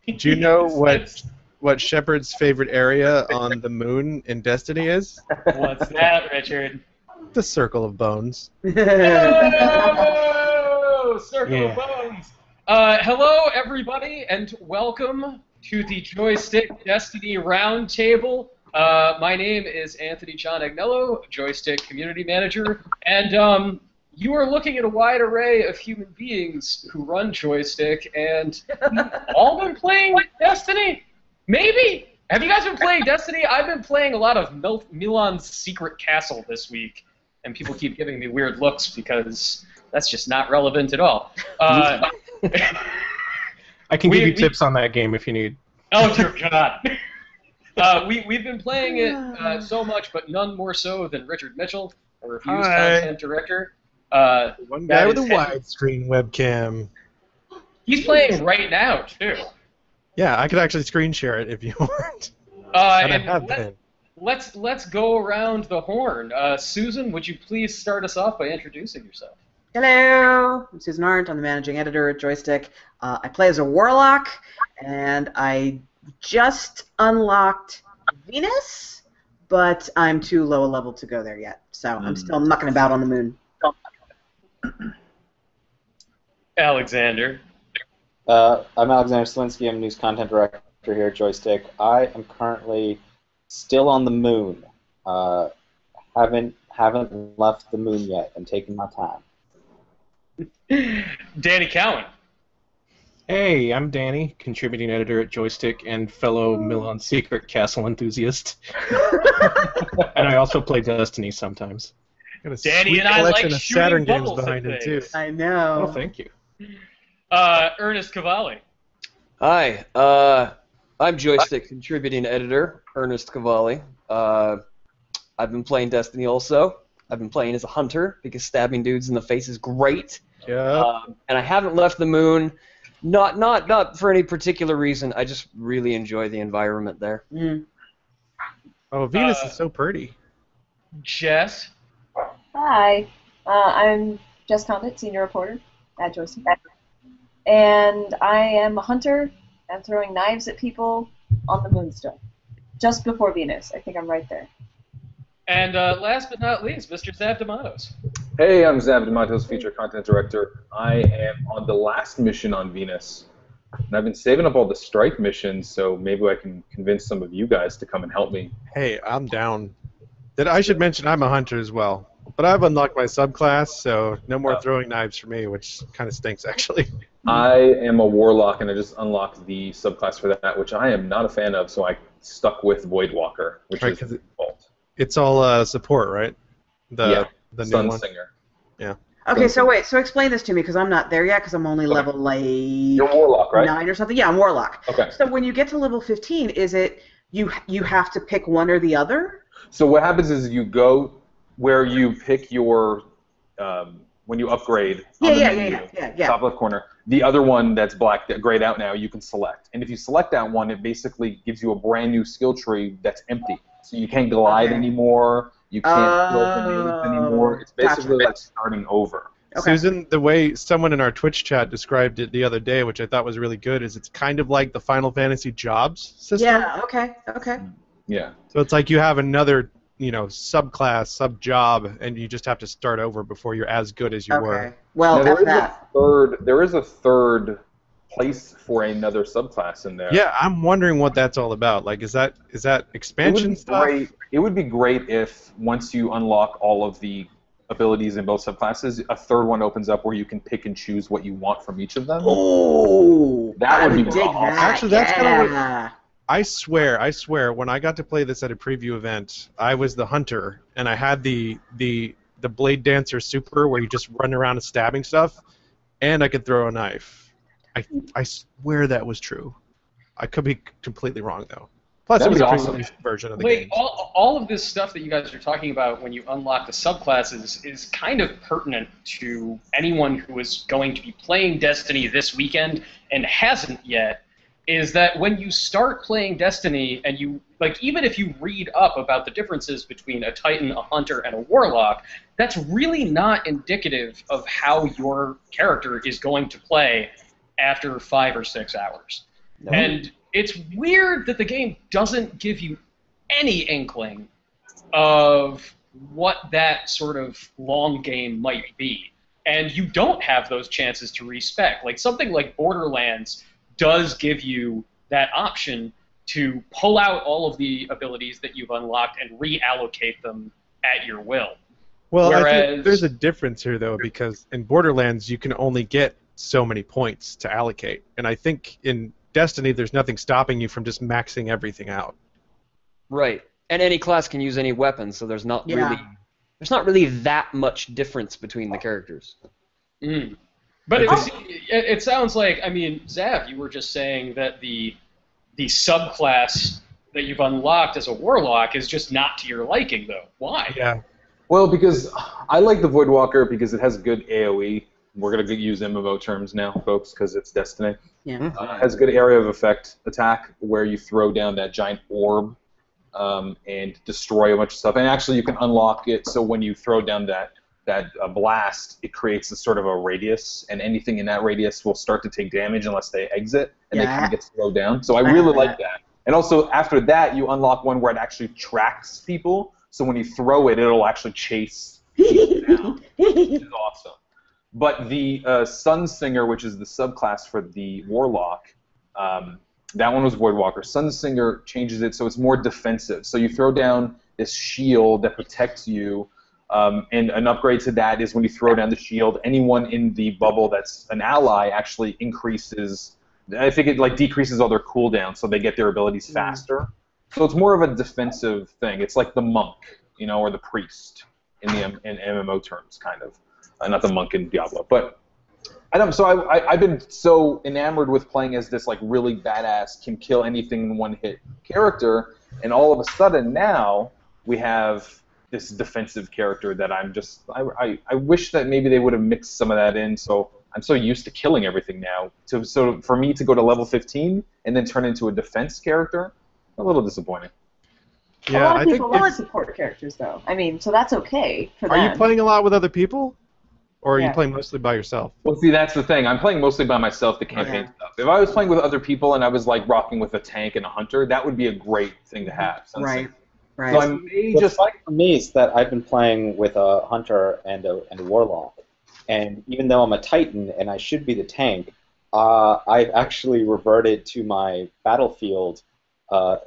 Do you know what Shepard's favorite area on the moon in Destiny is? What's that, Richard? The Circle of Bones. Oh, Circle of Bones. Hello, everybody, and welcome to the Joystiq Destiny Roundtable. My name is Anthony John Agnello, Joystiq Community Manager, and you are looking at a wide array of human beings who run Joystiq, and all been playing Destiny? Maybe? Have you guys been playing Destiny? I've been playing a lot of Milan's Secret Castle this week, and people keep giving me weird looks because that's just not relevant at all. I can give you tips on that game if you need. Oh, dear God. We've been playing it so much, but none more so than Richard Mitchell, a reviews content director. One guy with a widescreen webcam. He's playing right now, too. Yeah, I could actually screen share it if you want. Let's go around the horn. Susan, would you please start us off by introducing yourself? Hello, I'm Susan Arndt. I'm the managing editor at Joystiq. I play as a warlock, and I just unlocked Venus, but I'm too low a level to go there yet, so I'm still mucking about on the moon. Alexander. I'm Alexander Slinsky. I'm news content director here at Joystiq. I am currently still on the moon. Haven't left the moon yet. I'm taking my time. Danny Cowan. Hey, I'm Danny, contributing editor at Joystiq and fellow Milan Secret Castle enthusiast. And I also play Destiny sometimes. Danny and I like shooting Saturn games bubbles behind at it too. things. I know. Oh, thank you. Ernest Cavalli. Hi, I'm Joystiq contributing editor, Ernest Cavalli. I've been playing Destiny also. I've been playing as a hunter because stabbing dudes in the face is great. Yeah. And I haven't left the moon, not for any particular reason. I just really enjoy the environment there. Mm. Oh, Venus is so pretty. Jess. Hi, I'm Jess Condit, senior reporter at Joystiq, and I am a hunter. I'm throwing knives at people on the moon still, just before Venus. I think I'm right there. And last but not least, Mr. Zav D'Amatos. Hey, I'm Zav D'Amatos, feature content director. I am on the last mission on Venus, and I've been saving up all the strike missions, so maybe I can convince some of you guys to come and help me. Hey, I'm down. I should mention I'm a hunter as well. But I've unlocked my subclass, so no more throwing knives for me, which kind of stinks, actually. I am a warlock, and I just unlocked the subclass for that, which I am not a fan of, so I stuck with Voidwalker, which is the default. It's all support, right? The Sun new one? Singer. Yeah. Okay, so wait, so explain this to me, because I'm not there yet, because I'm only level, like, You're a warlock, right? 9 or something. Yeah, I'm warlock. Okay. So when you get to level 15, is it you have to pick one or the other? So what happens is you go where you pick your, when you upgrade on the menu, top left corner, the other one that's black, that grayed out now, you can select. And if you select that one, it basically gives you a brand new skill tree that's empty. So you can't glide anymore, you can't build grenades anymore. It's basically like starting over. Okay. Susan, the way someone in our Twitch chat described it the other day, which I thought was really good, is it's kind of like the Final Fantasy jobs system. Yeah, okay. Yeah. So it's like you have another, subclass, sub-job, and you just have to start over before you're as good as you were. Well, now, there is a third place for another subclass in there. Yeah, I'm wondering what that's all about. Like, is that expansion stuff? It would be great if once you unlock all of the abilities in both subclasses, a third one opens up where you can pick and choose what you want from each of them. Oh, that would be awesome. Actually, that's kind of what... I swear, when I got to play this at a preview event, I was the hunter, and I had the Blade Dancer Super, where you just run around and stabbing stuff, and I could throw a knife. I swear that was true. I could be completely wrong, though. Plus, it was a pre-release version of the game. All of this stuff that you guys are talking about when you unlock the subclasses is kind of pertinent to anyone who is going to be playing Destiny this weekend and hasn't yet, is that when you start playing Destiny and you, like, even if you read up about the differences between a Titan, a Hunter, and a Warlock, that's really not indicative of how your character is going to play after 5 or 6 hours. No. And it's weird that the game doesn't give you any inkling of what that sort of long game might be. And you don't have those chances to respec. Like something like Borderlands does give you that option to pull out all of the abilities that you've unlocked and reallocate them at your will. Well, I think there's a difference here, though, because in Borderlands you can only get so many points to allocate. And I think in Destiny there's nothing stopping you from just maxing everything out. Right. And any class can use any weapon, so there's not really that much difference between the characters. Mm. But it sounds like, I mean, Zav, you were just saying that the subclass that you've unlocked as a warlock is just not to your liking, though. Why? Yeah. Well, because I like the Voidwalker because it has good AoE. We're going to use MMO terms now, folks, because it's Destiny. Yeah. It has a good area of effect attack where you throw down that giant orb and destroy a bunch of stuff. And actually, you can unlock it so when you throw down that blast, it creates a sort of a radius, and anything in that radius will start to take damage unless they exit, and they kind of get slowed down. So I really like that. And also, after that, you unlock one where it actually tracks people. So when you throw it, it'll actually chase people down, which is awesome. But the Sunsinger, which is the subclass for the Warlock, that one was Voidwalker. Sunsinger changes it so it's more defensive. So you throw down this shield that protects you, and an upgrade to that is when you throw down the shield, anyone in the bubble that's an ally actually increases. I think it decreases all their cooldowns, so they get their abilities faster. So it's more of a defensive thing. It's like the monk, or the priest in MMO terms, kind of. Not the monk in Diablo, but I've been so enamored with playing as this really badass, can kill anything in one hit character, and all of a sudden now we have this defensive character that I wish that maybe they would have mixed some of that in. So I'm so used to killing everything now. So for me to go to level 15 and then turn into a defense character, a little disappointing. Yeah, a lot of people want support characters, though. I mean, so that's okay for them. Are you playing a lot with other people? Or are you playing mostly by yourself? Well, see, that's the thing. I'm playing mostly by myself, the campaign stuff. If I was playing with other people and I was rocking with a tank and a hunter, that would be a great thing to have. Right. So I may What's funny for me is that I've been playing with a hunter and a warlock, and even though I'm a titan and I should be the tank, I've actually reverted to my battlefield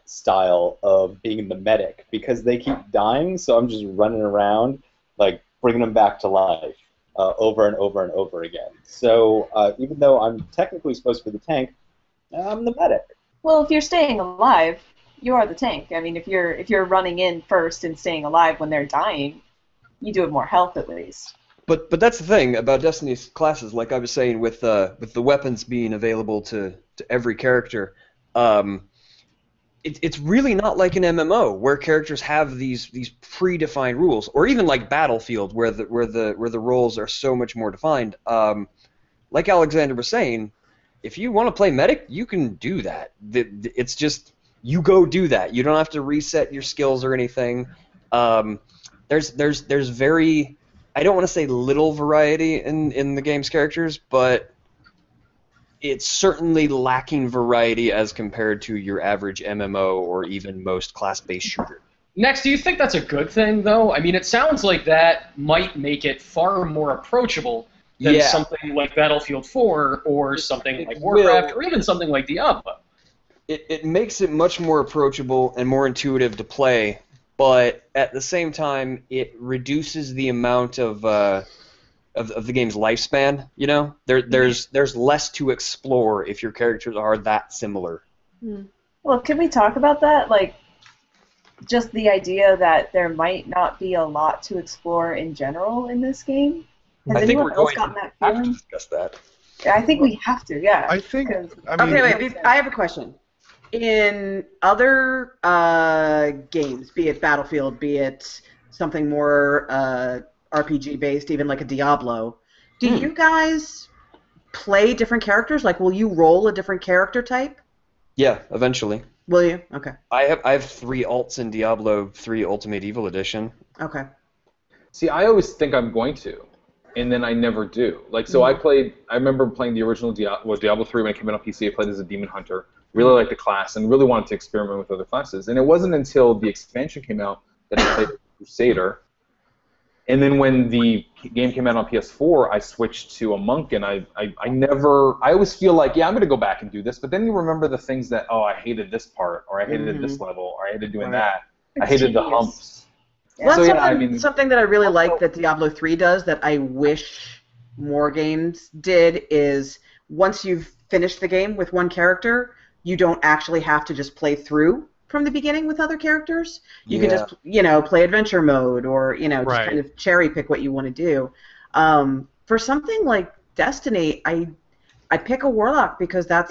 style of being the medic because they keep dying. So I'm just running around, bringing them back to life. Over and over and over again. So even though I'm technically supposed to be the tank, I'm the medic. Well, if you're staying alive, you are the tank. I mean, if you're running in first and staying alive when they're dying, you do have more health at least. But that's the thing about Destiny's classes. Like I was saying, with the weapons being available to every character, it's really not like an MMO where characters have these predefined rules, or even like Battlefield where the roles are so much more defined. Like Alexander was saying, if you want to play medic, you can do that. It's just you go do that. You don't have to reset your skills or anything. There's very, I don't want to say little variety in the game's characters, but it's certainly lacking variety as compared to your average MMO or even most class-based shooter. Next, do you think that's a good thing, though? I mean, it sounds like that might make it far more approachable than something like Battlefield 4 or something like Warcraft or even something like Diablo. It makes it much more approachable and more intuitive to play, but at the same time, it reduces the amount of the game's lifespan. There's less to explore if your characters are that similar. Well, can we talk about that? Just the idea that there might not be a lot to explore in general in this game. Has anyone else gotten that feeling? I think we're going to have to discuss that. Yeah, I think we have to. Yeah. I think. Okay, wait. I have a question. In other games, be it Battlefield, be it something more RPG based, even like a Diablo, do you guys play different characters? Will you roll a different character type? Yeah, eventually. Will you? Okay. I have 3 alts in Diablo 3 Ultimate Evil Edition. Okay. See, I always think I'm going to, and then I never do. I remember playing the original Diablo 3 when it came out on PC. I played as a demon hunter. Really liked the class and really wanted to experiment with other classes. And it wasn't until the expansion came out that I played Crusader. And then when the game came out on PS4, I switched to a monk, and I always feel like, yeah, I'm going to go back and do this, but then you remember the things that, oh, I hated this part, or I hated this level, or I hated doing that. I hated the humps. Well, that's something that I really like that Diablo 3 does that I wish more games did is once you've finished the game with one character, you don't actually have to just play through from the beginning with other characters. You can just, play adventure mode or, just kind of cherry pick what you want to do. For something like Destiny, I pick a warlock because that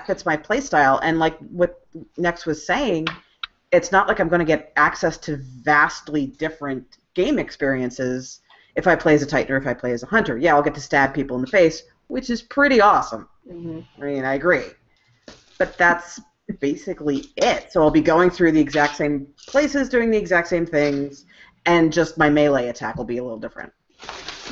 fits my playstyle. And like what Nex was saying, it's not like I'm going to get access to vastly different game experiences if I play as a Titan or if I play as a Hunter. Yeah, I'll get to stab people in the face, which is pretty awesome. I mean, I agree. But that's basically it. So I'll be going through the exact same places, doing the exact same things, and just my melee attack will be a little different.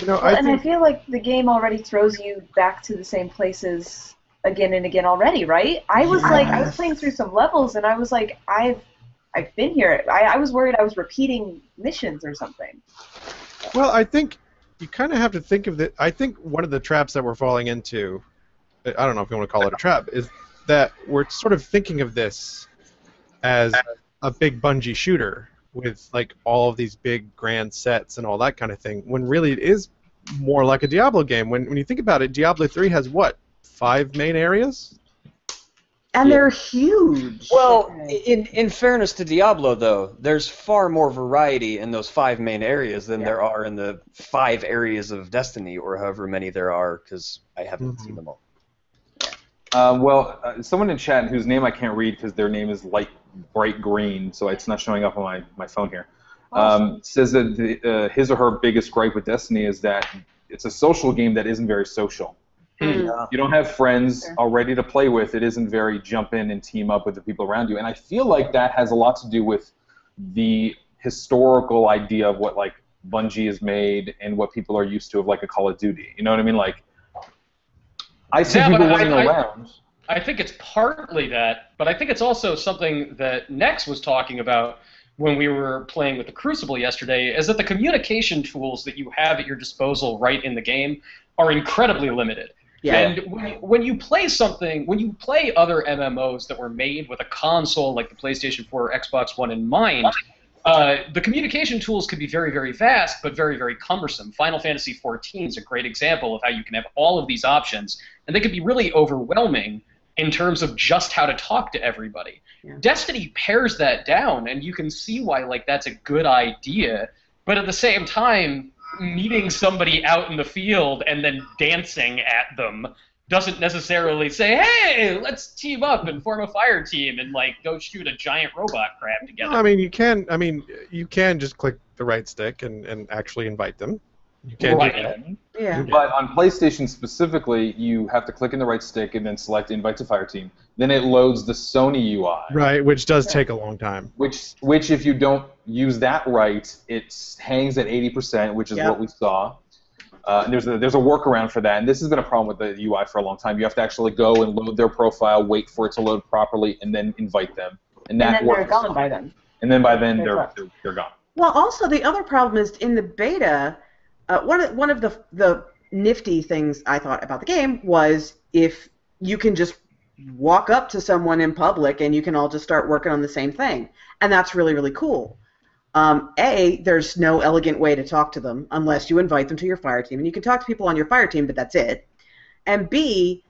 I feel like the game already throws you back to the same places again and again already, right? I was playing through some levels, and I was like, I've been here. I was worried I was repeating missions or something. Well, I think you kind of have to think of it. I think one of the traps that we're falling into, I don't know if you want to call it a trap, is that we're sort of thinking of this as a big Bungie shooter with like all of these big grand sets and all that kind of thing, when really it is more like a Diablo game. When you think about it, Diablo 3 has what, 5 main areas? And they're huge. Well, in fairness to Diablo, though, there's far more variety in those 5 main areas than there are in the 5 areas of Destiny, or however many there are, because I haven't seen them all. Someone in chat whose name I can't read because their name is bright green, so it's not showing up on my phone here, says that his or her biggest gripe with Destiny is that it's a social game that isn't very social. You don't have friends already to play with. It isn't very jump in and team up with the people around you. And I feel like that has a lot to do with the historical idea of what like Bungie has made and what people are used to of like a Call of Duty. You know what I mean? Like, I see people running around. I think it's partly that, but I think it's also something that Nex was talking about when we were playing with the Crucible yesterday, is that the communication tools that you have at your disposal right in the game are incredibly limited. Yeah. And when you play other MMOs that were made with a console like the PlayStation 4 or Xbox One in mind, the communication tools can be very, very vast, but very, very cumbersome. Final Fantasy XIV is a great example of how you can have all of these options, and they can be really overwhelming in terms of just how to talk to everybody. Yeah. Destiny pares that down, and you can see why that's a good idea, but at the same time, meeting somebody out in the field and then dancing at them doesn't necessarily say, hey, let's team up and form a fire team and go shoot a giant robot crab together. I mean, you can just click the right stick and actually invite them. You can do that. Yeah. But on PlayStation specifically, you have to click in the right stick and then select Invite to Fire Team. Then it loads the Sony UI. Right, which does take a long time. Which if you don't use that right, it hangs at 80%, which is what we saw. And there's a workaround for that, and this has been a problem with the UI for a long time. You have to actually go and load their profile, wait for it to load properly, and then invite them. And that then they're gone by then. And then by then they're gone. Well, also the other problem is in the beta, one of the nifty things I thought about the game was if you can just walk up to someone in public and you can all just start working on the same thing, and that's really, really cool. There's no elegant way to talk to them unless you invite them to your fire team, and you can talk to people on your fire team, but that's it. And B,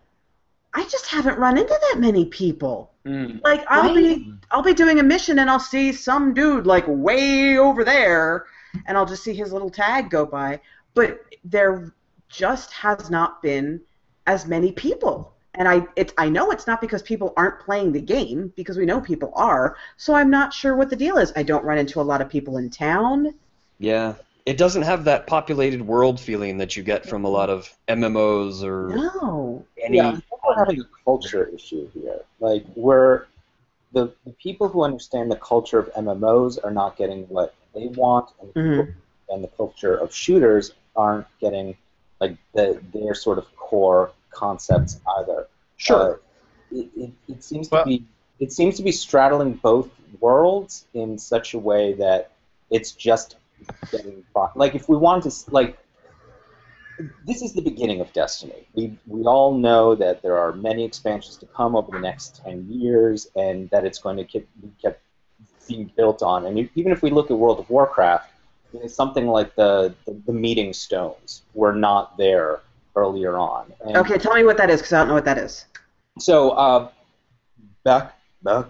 I just haven't run into that many people. I'll be doing a mission and I'll see some dude way over there, and I'll just see his little tag go by. But there just has not been as many people. And I know it's not because people aren't playing the game, because we know people are, so I'm not sure what the deal is. I don't run into a lot of people in town. Yeah. It doesn't have that populated world feeling that you get from a lot of MMOs or any... Yeah, I think we're having a culture issue here. Where the people who understand the culture of MMOs are not getting what they want, and the culture of shooters aren't getting their sort of core concepts either. Sure. it seems to be straddling both worlds in such a way that it's just getting by. Like if we wanted to this is the beginning of Destiny. We all know that there are many expansions to come over the next 10 years, and that it's going to be kept being built on. And even if we look at World of Warcraft, something like the meeting stones were not there earlier on. And okay, tell me what that is, because I don't know what that is. so back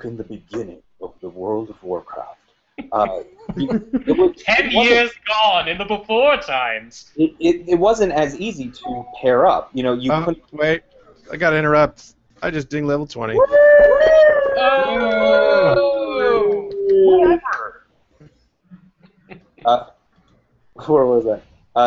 in the beginning of the World of Warcraft, it was 10 years gone in the before times. It wasn't as easy to pair up. You know, you couldn't. Wait, I gotta interrupt. I just dinged level 20. Oh! Whatever. Where was I?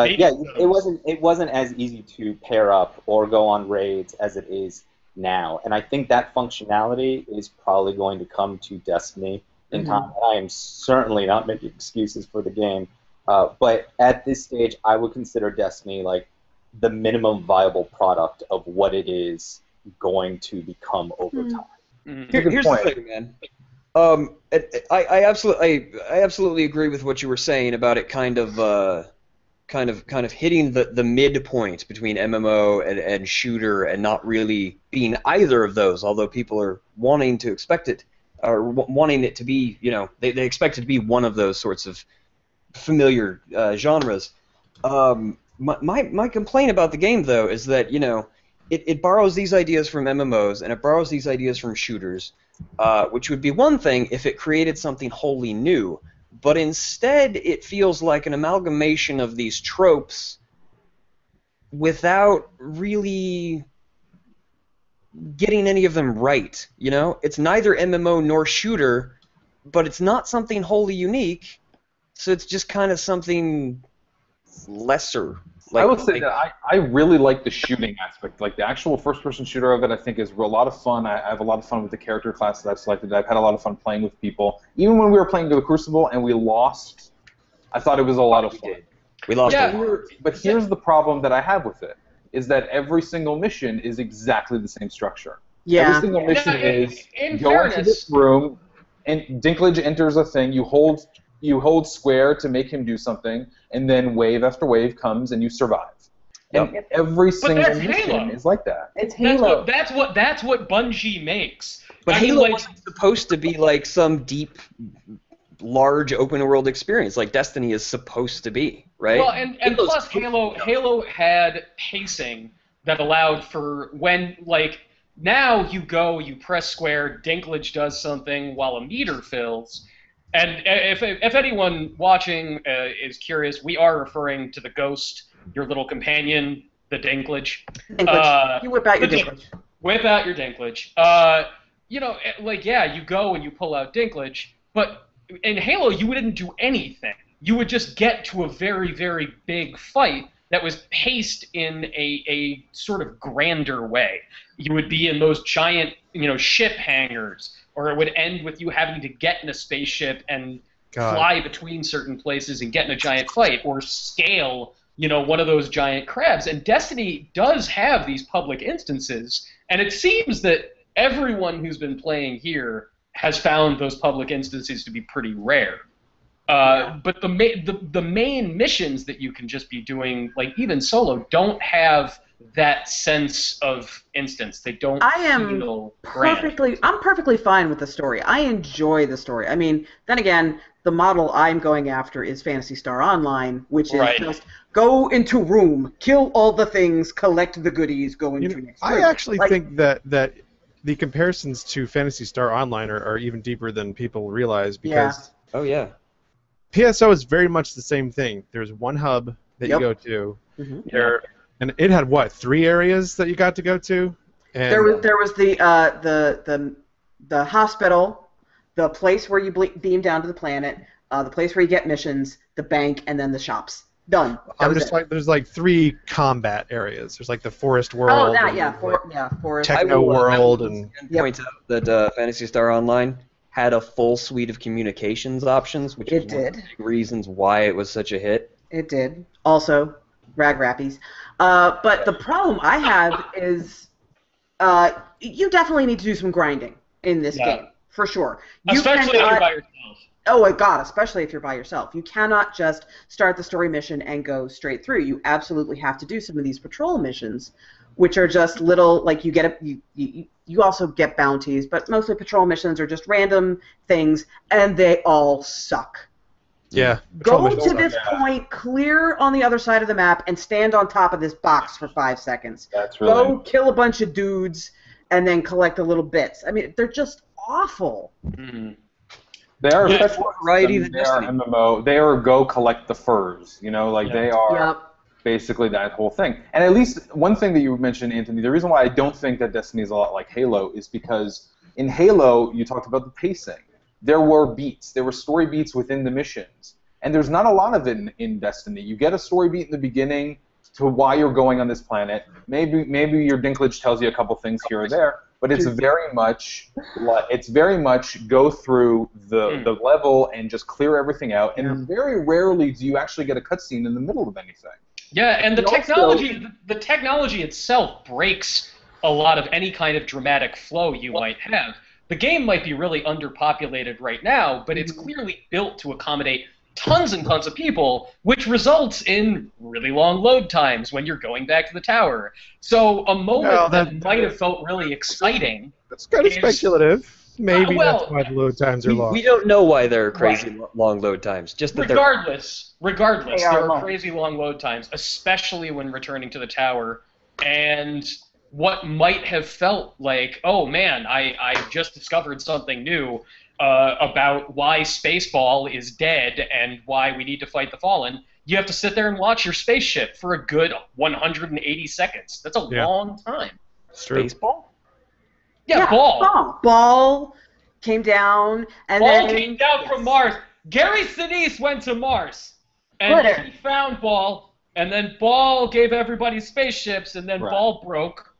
Yeah, it wasn't as easy to pair up or go on raids as it is now, and I think that functionality is probably going to come to Destiny in time. I am certainly not making excuses for the game, but at this stage, I would consider Destiny like the minimum viable product of what it is going to become over time. Here's the thing, man. I absolutely agree with what you were saying about it kind of hitting the midpoint between MMO and shooter and not really being either of those, although people are wanting to expect it, or wanting it to be, you know, they expect it to be one of those sorts of familiar genres. My complaint about the game, though, is that, you know, it borrows these ideas from MMOs and it borrows these ideas from shooters, which would be one thing if it created something wholly new. But instead, it feels like an amalgamation of these tropes without really getting any of them right. You know, it's neither MMO nor shooter, but it's not something wholly unique. So it's just kind of something lesser. I will say that I really like the shooting aspect. Like the actual first-person shooter of it, I think is a lot of fun. I have a lot of fun with the character classes I've selected. I've had a lot of fun playing with people. Even when we were playing the Crucible and we lost, I thought it was a lot of fun. We lost. Yeah, but here's the problem that I have with it, is that every single mission is exactly the same structure. Yeah. Every single mission is go into this room, and Dinklage enters a thing, you hold square to make him do something, and then wave after wave comes and you survive. And every single mission is like that. It's Halo. That's what Bungie makes. But Halo wasn't supposed to be like some deep, large open world experience like Destiny is supposed to be, right? Well, and plus Halo had pacing that allowed for when, like, now you go, you press square, Dinklage does something while a meter fills. And if anyone watching is curious, we are referring to the Ghost, your little companion, the Dinklage. You whip out your Dinklage. Whip out your Dinklage. You know, like, yeah, you go and you pull out Dinklage, but in Halo you wouldn't do anything. You would just get to a very, very big fight that was paced in a sort of grander way. You would be in those giant, you know, ship hangars, or it would end with you having to get in a spaceship and fly between certain places and get in a giant fight, or scale, you know, one of those giant crabs. And Destiny does have these public instances, and it seems that everyone who's been playing here has found those public instances to be pretty rare. But the main missions that you can just be doing, like even solo, don't have that sense of instance. They don't. I'm perfectly fine with the story. I enjoy the story. I mean, then again, the model I'm going after is Phantasy Star Online, which is just go into room, kill all the things, collect the goodies, go into next room. I actually think that the comparisons to Phantasy Star Online are even deeper than people realize, because PSO is very much the same thing. There's one hub that you go to. And it had what, 3 areas that you got to go to? And there was the hospital, the place where you beam down to the planet, the place where you get missions, the bank, and then the shops. Done. There's like 3 combat areas. There's like the forest world. Forest. Techno world, and point out that Phantasy Star Online had a full suite of communications options, which is one of the big reasons why it was such a hit. It did. Also, rag rappies. But the problem I have is you definitely need to do some grinding in this game, for sure. Especially if you're by yourself. Oh my god, especially if you're by yourself. You cannot just start the story mission and go straight through. You absolutely have to do some of these patrol missions, which are just little, like you also get bounties, but mostly patrol missions are just random things, and they all suck. Yeah. Go to this point, clear on the other side of the map, and stand on top of this box for 5 seconds. That's really... Go kill a bunch of dudes, and then collect the little bits. I mean, they're just awful. Mm-hmm. They are variety. They are MMO. They are go collect the furs. You know, like they are basically that whole thing. And at least one thing that you mentioned, Anthony, the reason why I don't think that Destiny is a lot like Halo is because in Halo you talked about the pacing. There were beats. There were story beats within the missions, and there's not a lot of it in Destiny. You get a story beat in the beginning to why you're going on this planet. Maybe your Dinklage tells you a couple things here or there. But it's very much go through the level and just clear everything out, and very rarely do you actually get a cutscene in the middle of anything. Yeah, and the technology itself breaks a lot of any kind of dramatic flow you might have. The game might be really underpopulated right now, but it's clearly built to accommodate tons and tons of people, which results in really long load times when you're going back to the tower. So a moment that might have felt really exciting... That's kind of speculative. Maybe that's why the load times are long. We don't know why there are crazy long load times. Just that regardless, there are crazy long load times, especially when returning to the tower. And what might have felt like, oh man, I just discovered something new about why Spaceball is dead and why we need to fight the Fallen, you have to sit there and watch your spaceship for a good 180 seconds. That's a long time. Spaceball? Yeah, Ball. Ball came down, and Ball came down from Mars. Gary Sinise went to Mars, and he found Ball, and then Ball gave everybody spaceships, and then Ball broke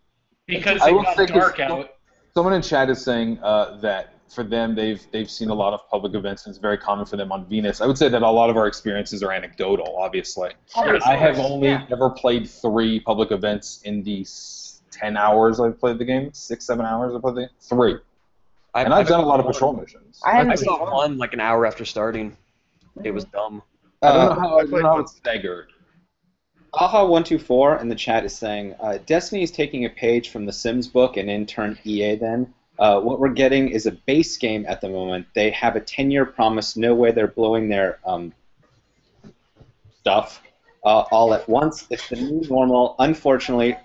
because it got dark out. Someone in chat is saying that for them, they've seen a lot of public events, and it's very common for them on Venus. I would say that a lot of our experiences are anecdotal, obviously. I have only ever played 3 public events in the 10 hours I've played the game. 6-7 hours I've played the game. 3. And I've done a lot of patrol missions. I saw one like an hour after starting. It was dumb. I don't know how it's staggered. Aha124 in the chat is saying, Destiny is taking a page from the Sims book and in turn EA then. What we're getting is a base game at the moment. They have a 10-year promise, no way they're blowing their stuff all at once. It's the new normal, unfortunately.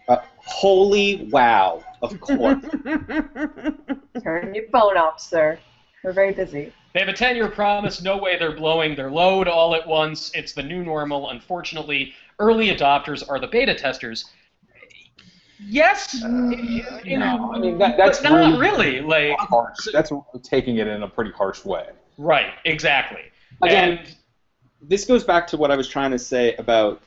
Holy wow, of course. Turn your phone off, sir. We're very busy. They have a 10-year promise, no way they're blowing their load all at once. It's the new normal. Unfortunately, early adopters are the beta testers. Yes, I mean that's but not really like harsh. That's taking it in a pretty harsh way. Right, exactly. Again, this goes back to what I was trying to say about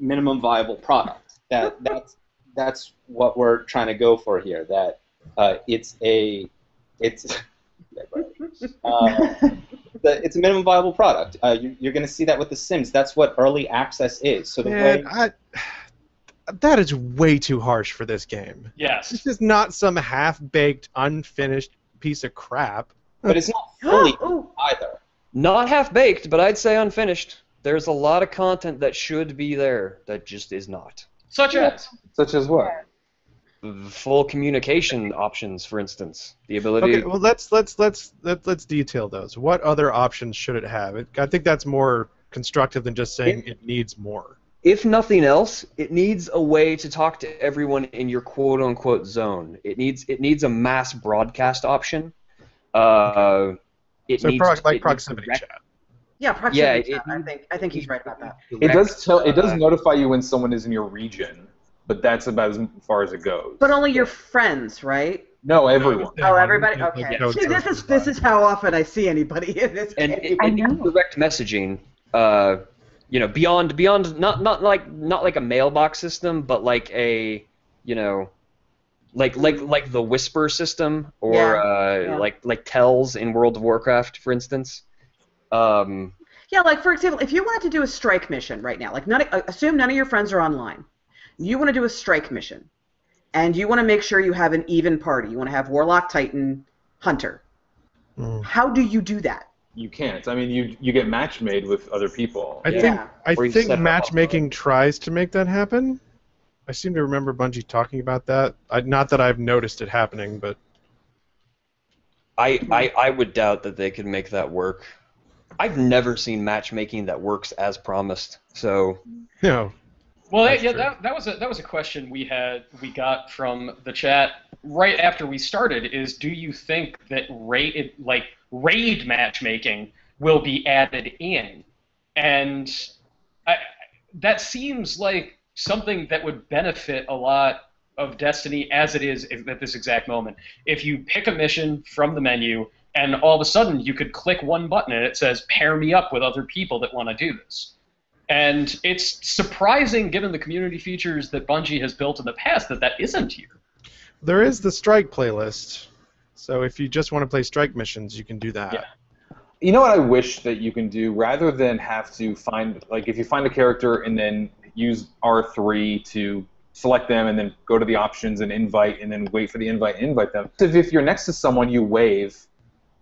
minimum viable product. That's what we're trying to go for here. That it's a minimum viable product. You're going to see that with The Sims. That's what early access is. So that is way too harsh for this game. Yes. This is not some half-baked, unfinished piece of crap. But it's not fully either. Not half-baked, but I'd say unfinished. There's a lot of content that should be there that just is not. Such as what? Full communication options, for instance. The ability. Okay, well let's detail those. What other options should it have? I think that's more constructive than just saying it needs more. If nothing else, it needs a way to talk to everyone in your quote-unquote zone. It needs a mass broadcast option. Proximity chat. Yeah, proximity chat. I think he's right about that. It does notify you when someone is in your region, but that's about as far as it goes. But only your friends, right? No, everyone. Oh, everybody. Okay. See, this is how often I see anybody in this game. And direct messaging. Beyond not like a mailbox system, but like a like the Whisper system or like Tells in World of Warcraft, for instance. Yeah, like for example, if you wanted to do a strike mission right now, like assume none of your friends are online, you want to do a strike mission. and you want to make sure you have an even party. You want to have Warlock, Titan, Hunter. How do you do that? You can't. I mean, you get match made with other people. I think matchmaking tries to make that happen. I seem to remember Bungie talking about that. Not that I've noticed it happening, but I would doubt that they could make that work. I've never seen matchmaking that works as promised. So no. Well, that was a question we got from the chat right after we started. Is do you think that raid matchmaking will be added in? And that seems like something that would benefit a lot of Destiny as it is at this exact moment. If you pick a mission from the menu and all of a sudden you could click one button and it says pair me up with other people that want to do this. And it's surprising, given the community features that Bungie has built in the past, that isn't here. There is the strike playlist, so if you just want to play strike missions, you can do that. Yeah. You know what I wish that you can do, rather than have to find, like, if you find a character and then use R3 to select them and then go to the options and invite and then wait for the invite and invite them. If you're next to someone, you wave,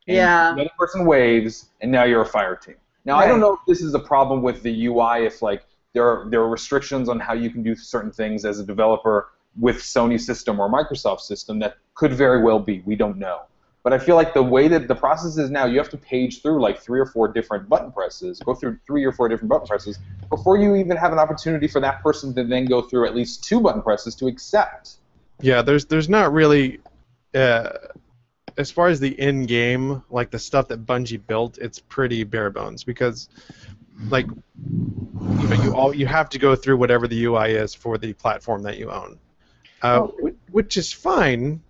and the other person waves, and now you're a fire team. Now, I don't know if this is a problem with the UI, if like there are restrictions on how you can do certain things as a developer with Sony system or Microsoft system. That could very well be. We don't know. But I feel like the way that the process is now, you have to page through like 3 or 4 different button presses, go through 3 or 4 different button presses before you even have an opportunity for that person to then go through at least 2 button presses to accept. Yeah, there's not really. As far as the in-game, like the stuff that Bungie built, it's pretty bare bones because, like, you have to go through whatever the UI is for the platform that you own, which is fine,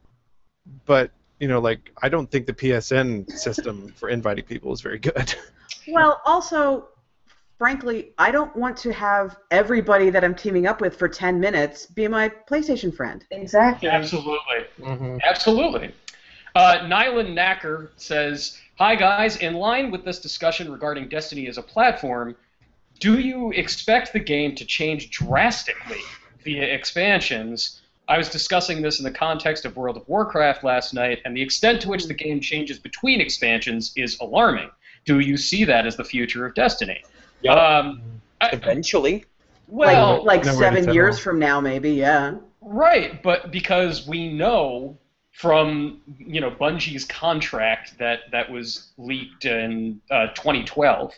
but like I don't think the PSN system for inviting people is very good. Well, also, frankly, I don't want to have everybody that I'm teaming up with for 10 minutes be my PlayStation friend. Exactly. Absolutely. Mm-hmm. Absolutely. Nylan Knacker says, "Hi guys, in line with this discussion regarding Destiny as a platform, do you expect the game to change drastically via expansions? I was discussing this in the context of World of Warcraft last night, and the extent to which the game changes between expansions is alarming. Do you see that as the future of Destiny?" Yep. Eventually. Well, like 7 years from now, maybe, yeah. Right, but because we know from Bungie's contract that was leaked in 2012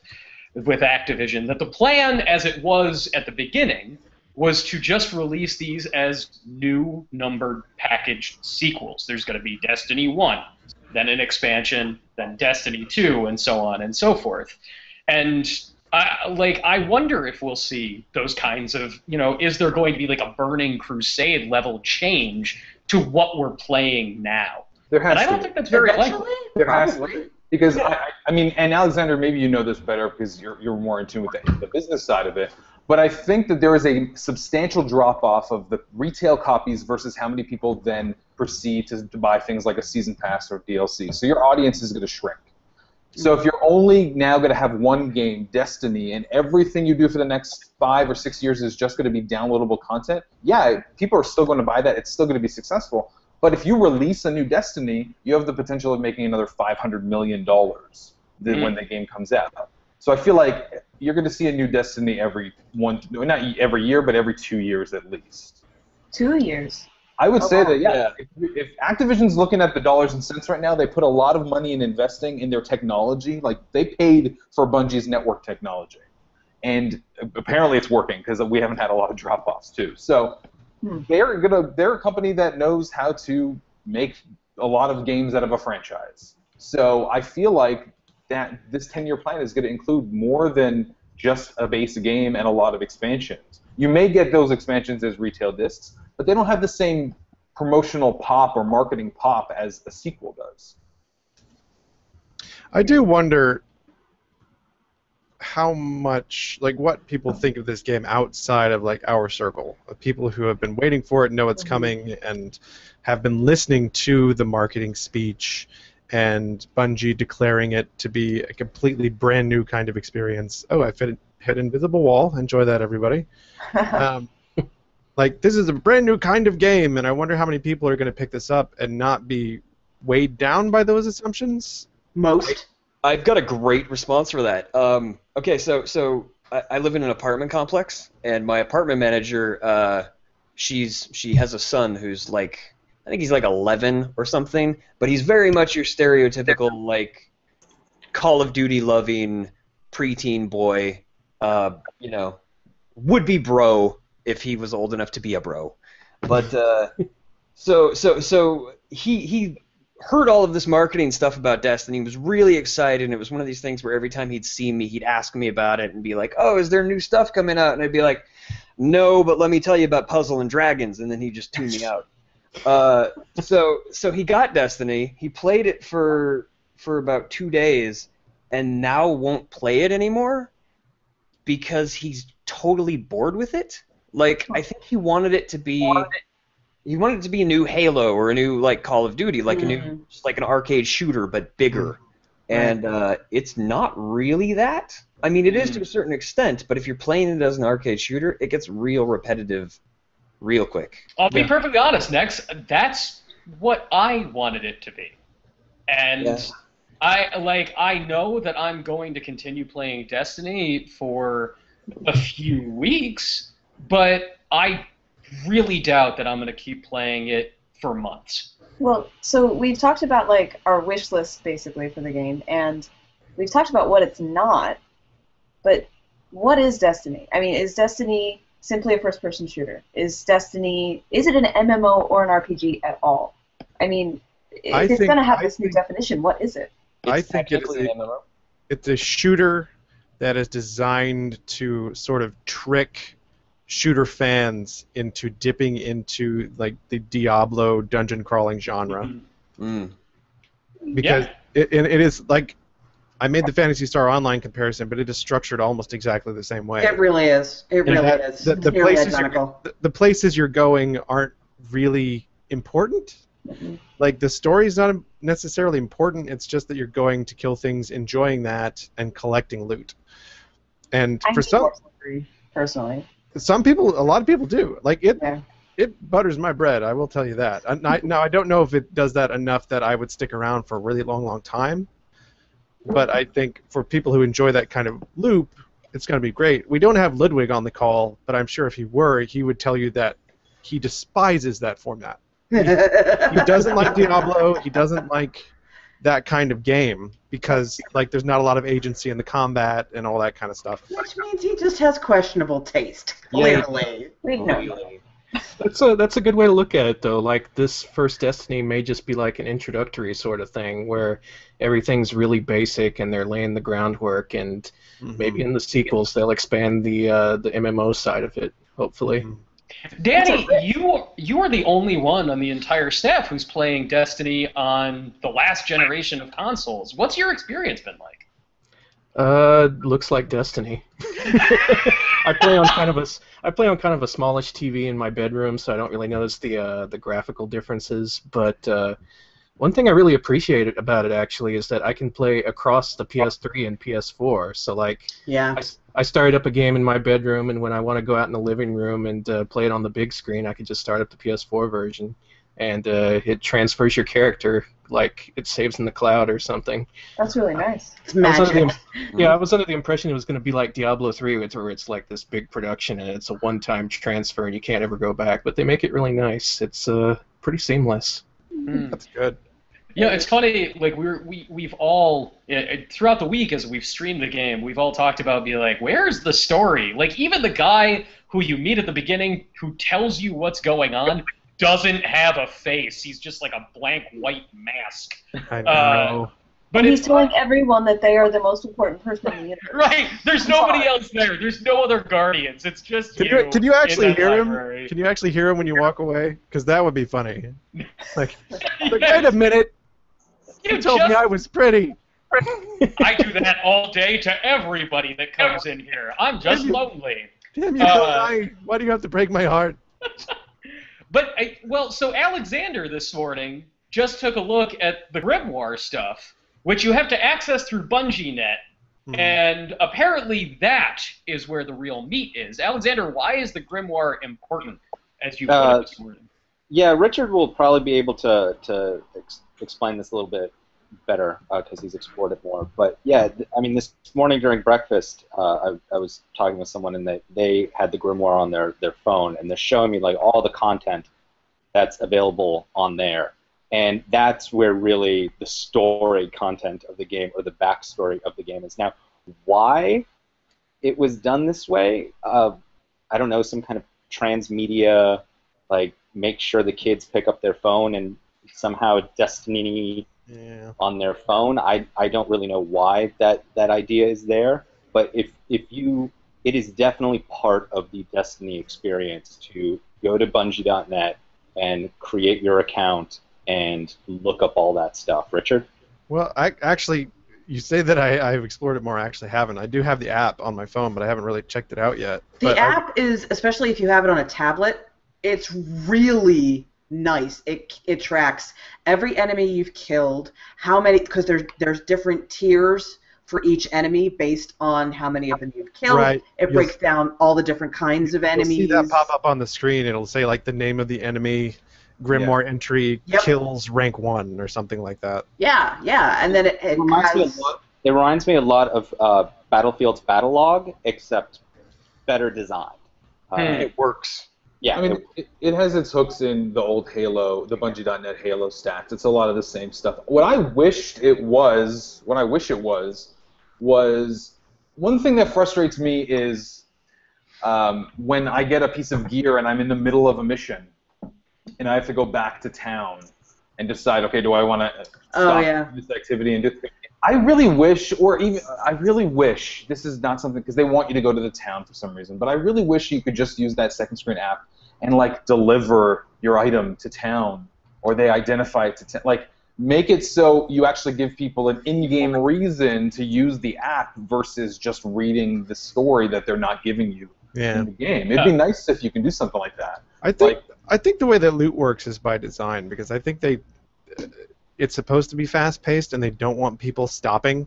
with Activision, that the plan as it was at the beginning was to just release these as new numbered packaged sequels. There's going to be Destiny 1, then an expansion, then Destiny 2, and so on and so forth. And I wonder if we'll see those kinds of, is there going to be like a Burning Crusade level change to what we're playing now? There has and I don't think that's very likely. There has to be. Because, I mean, and Alexander, maybe you know this better because you're more in tune with the business side of it, but I think that there is a substantial drop-off of the retail copies versus how many people then proceed to buy things like a season pass or DLC. So your audience is going to shrink. So if you're only now going to have one game, Destiny, and everything you do for the next 5 or 6 years is just going to be downloadable content, yeah, people are still going to buy that. It's still going to be successful. But if you release a new Destiny, you have the potential of making another $500 million when the game comes out. So I feel like you're going to see a new Destiny not every year, but every 2 years at least. 2 years? I would say that, yeah. If Activision's looking at the dollars and cents right now, they put a lot of money in investing in their technology. Like, they paid for Bungie's network technology. And apparently it's working because we haven't had a lot of drop-offs, too. So they're a company that knows how to make a lot of games out of a franchise. So I feel like that this 10-year plan is going to include more than just a base game and a lot of expansions. You may get those expansions as retail discs, but they don't have the same promotional pop or marketing pop as a sequel does. I do wonder how much, like, what people think of this game outside of, like, our circle of people who have been waiting for it, know it's coming, and have been listening to the marketing speech and Bungie declaring it to be a completely brand new kind of experience. Oh, I hit invisible wall. Enjoy that, everybody. like, this is a brand new kind of game, and I wonder how many people are going to pick this up and not be weighed down by those assumptions. Most. I've got a great response for that. Okay, so I live in an apartment complex, and my apartment manager, she has a son who's like, I think he's like 11 or something, but he's very much your stereotypical like Call of Duty loving preteen boy, you know, would be bro if he was old enough to be a bro. But so he heard all of this marketing stuff about Destiny, was really excited, and it was one of these things where every time he'd see me, he'd ask me about it and be like, "Oh, is there new stuff coming out?" And I'd be like, "No, but let me tell you about Puzzle and Dragons," and then he'd just tune me out. So he got Destiny, he played it for about 2 days, and now won't play it anymore because he's totally bored with it. Like, I think he wanted it to be a new Halo or a new like Call of Duty, like a new, just like an arcade shooter but bigger. And it's not really that. I mean, it is to a certain extent, but if you're playing it as an arcade shooter, it gets real repetitive real quick. I'll be perfectly honest, Nex. That's what I wanted it to be. And I know that I'm going to continue playing Destiny for a few weeks, but I really doubt that I'm going to keep playing it for months. Well, so we've talked about like our wish list basically for the game, and we've talked about what it's not, but what is Destiny? I mean, is Destiny simply a first-person shooter? Is it an MMO or an RPG at all? I mean, if it's going to have this new definition, what is it? I think it's a shooter that is designed to sort of trick shooter fans into dipping into like the Diablo dungeon crawling genre. Because it is like, I made the Phantasy Star Online comparison, but it is structured almost exactly the same way. It really is. It really is. The places you're going aren't really important. Like, the story's not necessarily important, it's just that you're going to kill things, enjoying that, and collecting loot. And for some, personally, a lot of people do. Like, it butters my bread, I will tell you that. Now, I don't know if it does that enough that I would stick around for a really long time, but I think for people who enjoy that kind of loop, it's going to be great. We don't have Ludwig on the call, but I'm sure if he were, he would tell you that he despises that format. He doesn't like Diablo. He doesn't like that kind of game because, like, there's not a lot of agency in the combat and all that kind of stuff. Which means he just has questionable taste. Clearly, we know. That's a good way to look at it, though. Like, this first Destiny may just be like an introductory sort of thing where everything's really basic and they're laying the groundwork, and maybe in the sequels they'll expand the MMO side of it. Hopefully. Danny, you are the only one on the entire staff who's playing Destiny on the last generation of consoles. What's your experience been like? Looks like Destiny. I play on kind of a smallish TV in my bedroom, so I don't really notice the graphical differences. But one thing I really appreciate about it actually is that I can play across the PS3 and PS4. So like, I started up a game in my bedroom, and when I want to go out in the living room and play it on the big screen, I can just start up the PS4 version, and it transfers your character like it saves in the cloud or something. That's really nice. It's magic. I was under the impression it was going to be like Diablo 3, where it's like this big production and it's a one-time transfer and you can't ever go back. But they make it really nice. It's pretty seamless. That's good. You know, it's funny, like, we've all, throughout the week as we've streamed the game, we've all talked about being like, where's the story? Like, even the guy who you meet at the beginning who tells you what's going on doesn't have a face. He's just like a blank white mask. I know. But he's telling everyone that they are the most important person in the universe. Right. There's nobody else there. There's no other Guardians. It's just you. Can you actually hear him? Can you actually hear him when you walk away? Because that would be funny. Like wait a minute. You told me I was pretty. I do that all day to everybody that comes in here. I'm just lonely. Damn you, why do you have to break my heart? But, so Alexander this morning just took a look at the Grimoire stuff, which you have to access through BungieNet, and apparently that is where the real meat is. Alexander, why is the Grimoire important as you put it this morning. Yeah, Richard will probably be able to explain this a little bit better because he's explored it more. But yeah, I mean, this morning during breakfast, I was talking with someone and they had the grimoire on their phone, and they're showing me like all the content that's available on there. And that's where really the story content of the game or the backstory of the game is. Now, why it was done this way, I don't know, some kind of transmedia, like make sure the kids pick up their phone and somehow Destiny on their phone. I don't really know why that idea is there, but if you, it is definitely part of the Destiny experience to go to Bungie.net and create your account and look up all that stuff. Richard? Well, I actually, you say that I've explored it more. I actually haven't. I do have the app on my phone, but I haven't really checked it out yet. The app is, especially if you have it on a tablet, it's really nice. It tracks every enemy you've killed, how many, because there's different tiers for each enemy based on how many of them you've killed. Right. It breaks down all the different kinds of enemies. You'll see that pop up on the screen. It'll say like the name of the enemy, grimoire entry, kills rank 1 or something like that. Yeah, and then it reminds me a lot of Battlefield's Battlelog, except better designed. It works. Yeah, I mean, it has its hooks in the old Halo, the Bungie.net Halo stats. It's a lot of the same stuff. What I wish it was one thing that frustrates me is when I get a piece of gear and I'm in the middle of a mission and I have to go back to town and decide, okay, do I want to stop this activity and do? I really wish, this is not something, because they want you to go to the town for some reason, but I really wish you could just use that second screen app and like deliver your item to town, or they identify it to town. Like, make it so you actually give people an in-game reason to use the app versus just reading the story that they're not giving you in the game. It'd be nice if you can do something like that. I think the way that loot works is by design, because I think it's supposed to be fast-paced, and they don't want people stopping.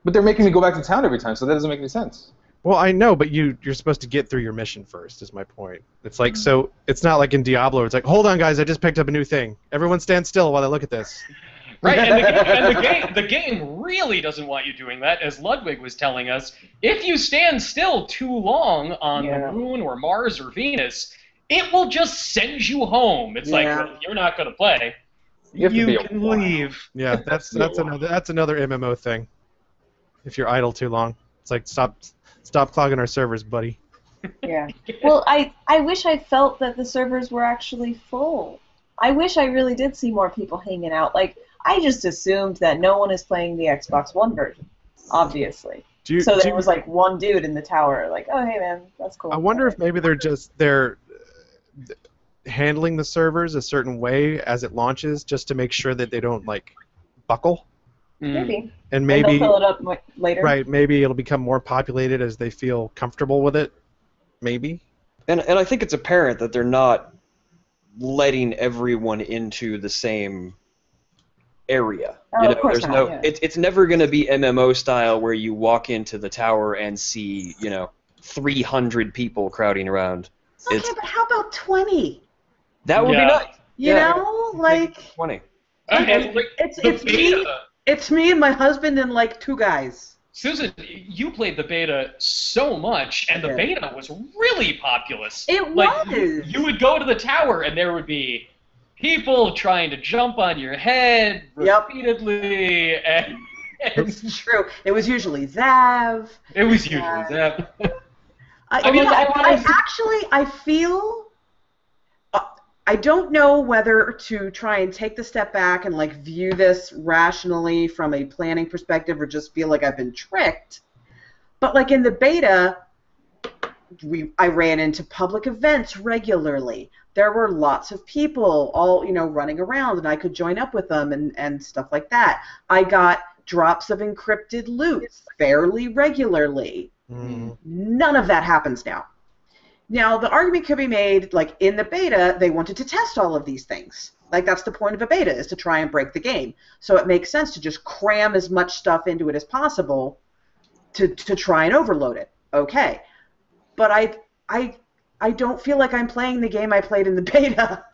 But they're making me go back to town every time, so that doesn't make any sense. Well, I know, but you're supposed to get through your mission first, is my point. It's like, so it's not like in Diablo, it's like, hold on, guys, I just picked up a new thing. Everyone stand still while I look at this. Right, and the game really doesn't want you doing that, as Ludwig was telling us. If you stand still too long on the Moon or Mars or Venus, it will just send you home. It's like, well, you're not going to play. You can leave. Yeah, that's another MMO thing. If you're idle too long, it's like stop clogging our servers, buddy. Yeah. Well, I wish I felt that the servers were actually full. I wish I really did see more people hanging out. Like, I just assumed that no one is playing the Xbox One version, obviously. There was like one dude in the tower, like, oh hey man, that's cool. I wonder if maybe they're handling the servers a certain way as it launches, just to make sure that they don't like buckle. Maybe. And maybe they'll fill it up later. Right. Maybe it'll become more populated as they feel comfortable with it. Maybe. And I think it's apparent that they're not letting everyone into the same area. Oh, of course not, it's never going to be MMO style where you walk into the tower and see 300 people crowding around. Okay, but how about 20? That would be nice. You know, like 20. It's me and my husband and like 2 guys. Susan, you played the beta so much, and the beta was really populous. It was. You would go to the tower, and there would be people trying to jump on your head repeatedly. And it's true. It was usually Zav. It was usually Zav. I feel. I don't know whether to try and take the step back and like view this rationally from a planning perspective, or just feel like I've been tricked. But like in the beta, I ran into public events regularly. There were lots of people all running around, and I could join up with them and stuff like that. I got drops of encrypted loot fairly regularly. None of that happens now. Now, the argument could be made, like, in the beta, they wanted to test all of these things. Like, that's the point of a beta, is to try and break the game. So it makes sense to just cram as much stuff into it as possible to try and overload it. Okay. But I don't feel like I'm playing the game I played in the beta.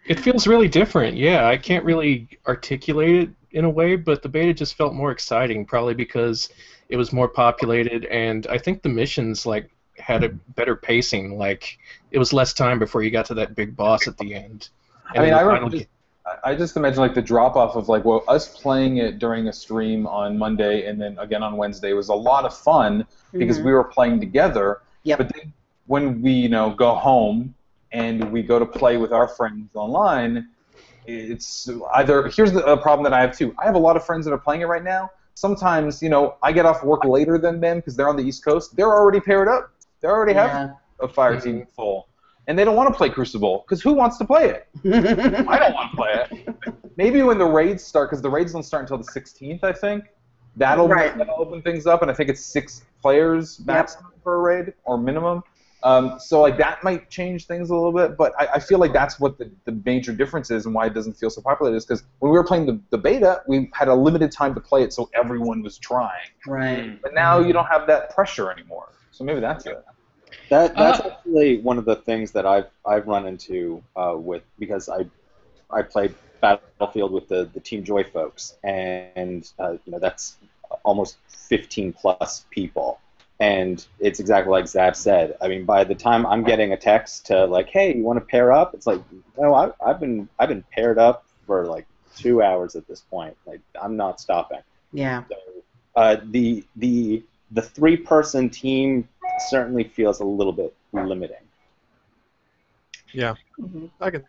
It feels really different, yeah. I can't really articulate it in a way, but the beta just felt more exciting, probably because it was more populated, and I think the missions had a better pacing. Like, it was less time before you got to that big boss at the end. And I just imagine the drop off of us playing it during a stream on Monday and then again on Wednesday was a lot of fun because we were playing together. Yep. But then when we go home and we go to play with our friends online, it's either here's the problem that I have too. I have a lot of friends that are playing it right now. Sometimes I get off work later than them because they're on the East Coast. They're already paired up. They already have a fire team full. And they don't want to play Crucible, because who wants to play it? I don't want to play it. Maybe when the raids start, because the raids don't start until the 16th, I think. That'll open things up, and I think it's 6 players maximum per raid, or minimum. So that might change things a little bit, but I feel like that's what the major difference is and why it doesn't feel so popular is because when we were playing the beta, we had a limited time to play it, so everyone was trying. Right. But now you don't have that pressure anymore. So maybe that's it. That's actually one of the things that I've run into because I played Battlefield with the Team Joy folks, and that's almost 15 plus people, and it's exactly like Zab said. I mean, by the time I'm getting a text to hey, you want to pair up? It's no, I've been paired up for 2 hours at this point. I'm not stopping. Yeah. So, the 3-person team certainly feels a little bit limiting. Yeah, I can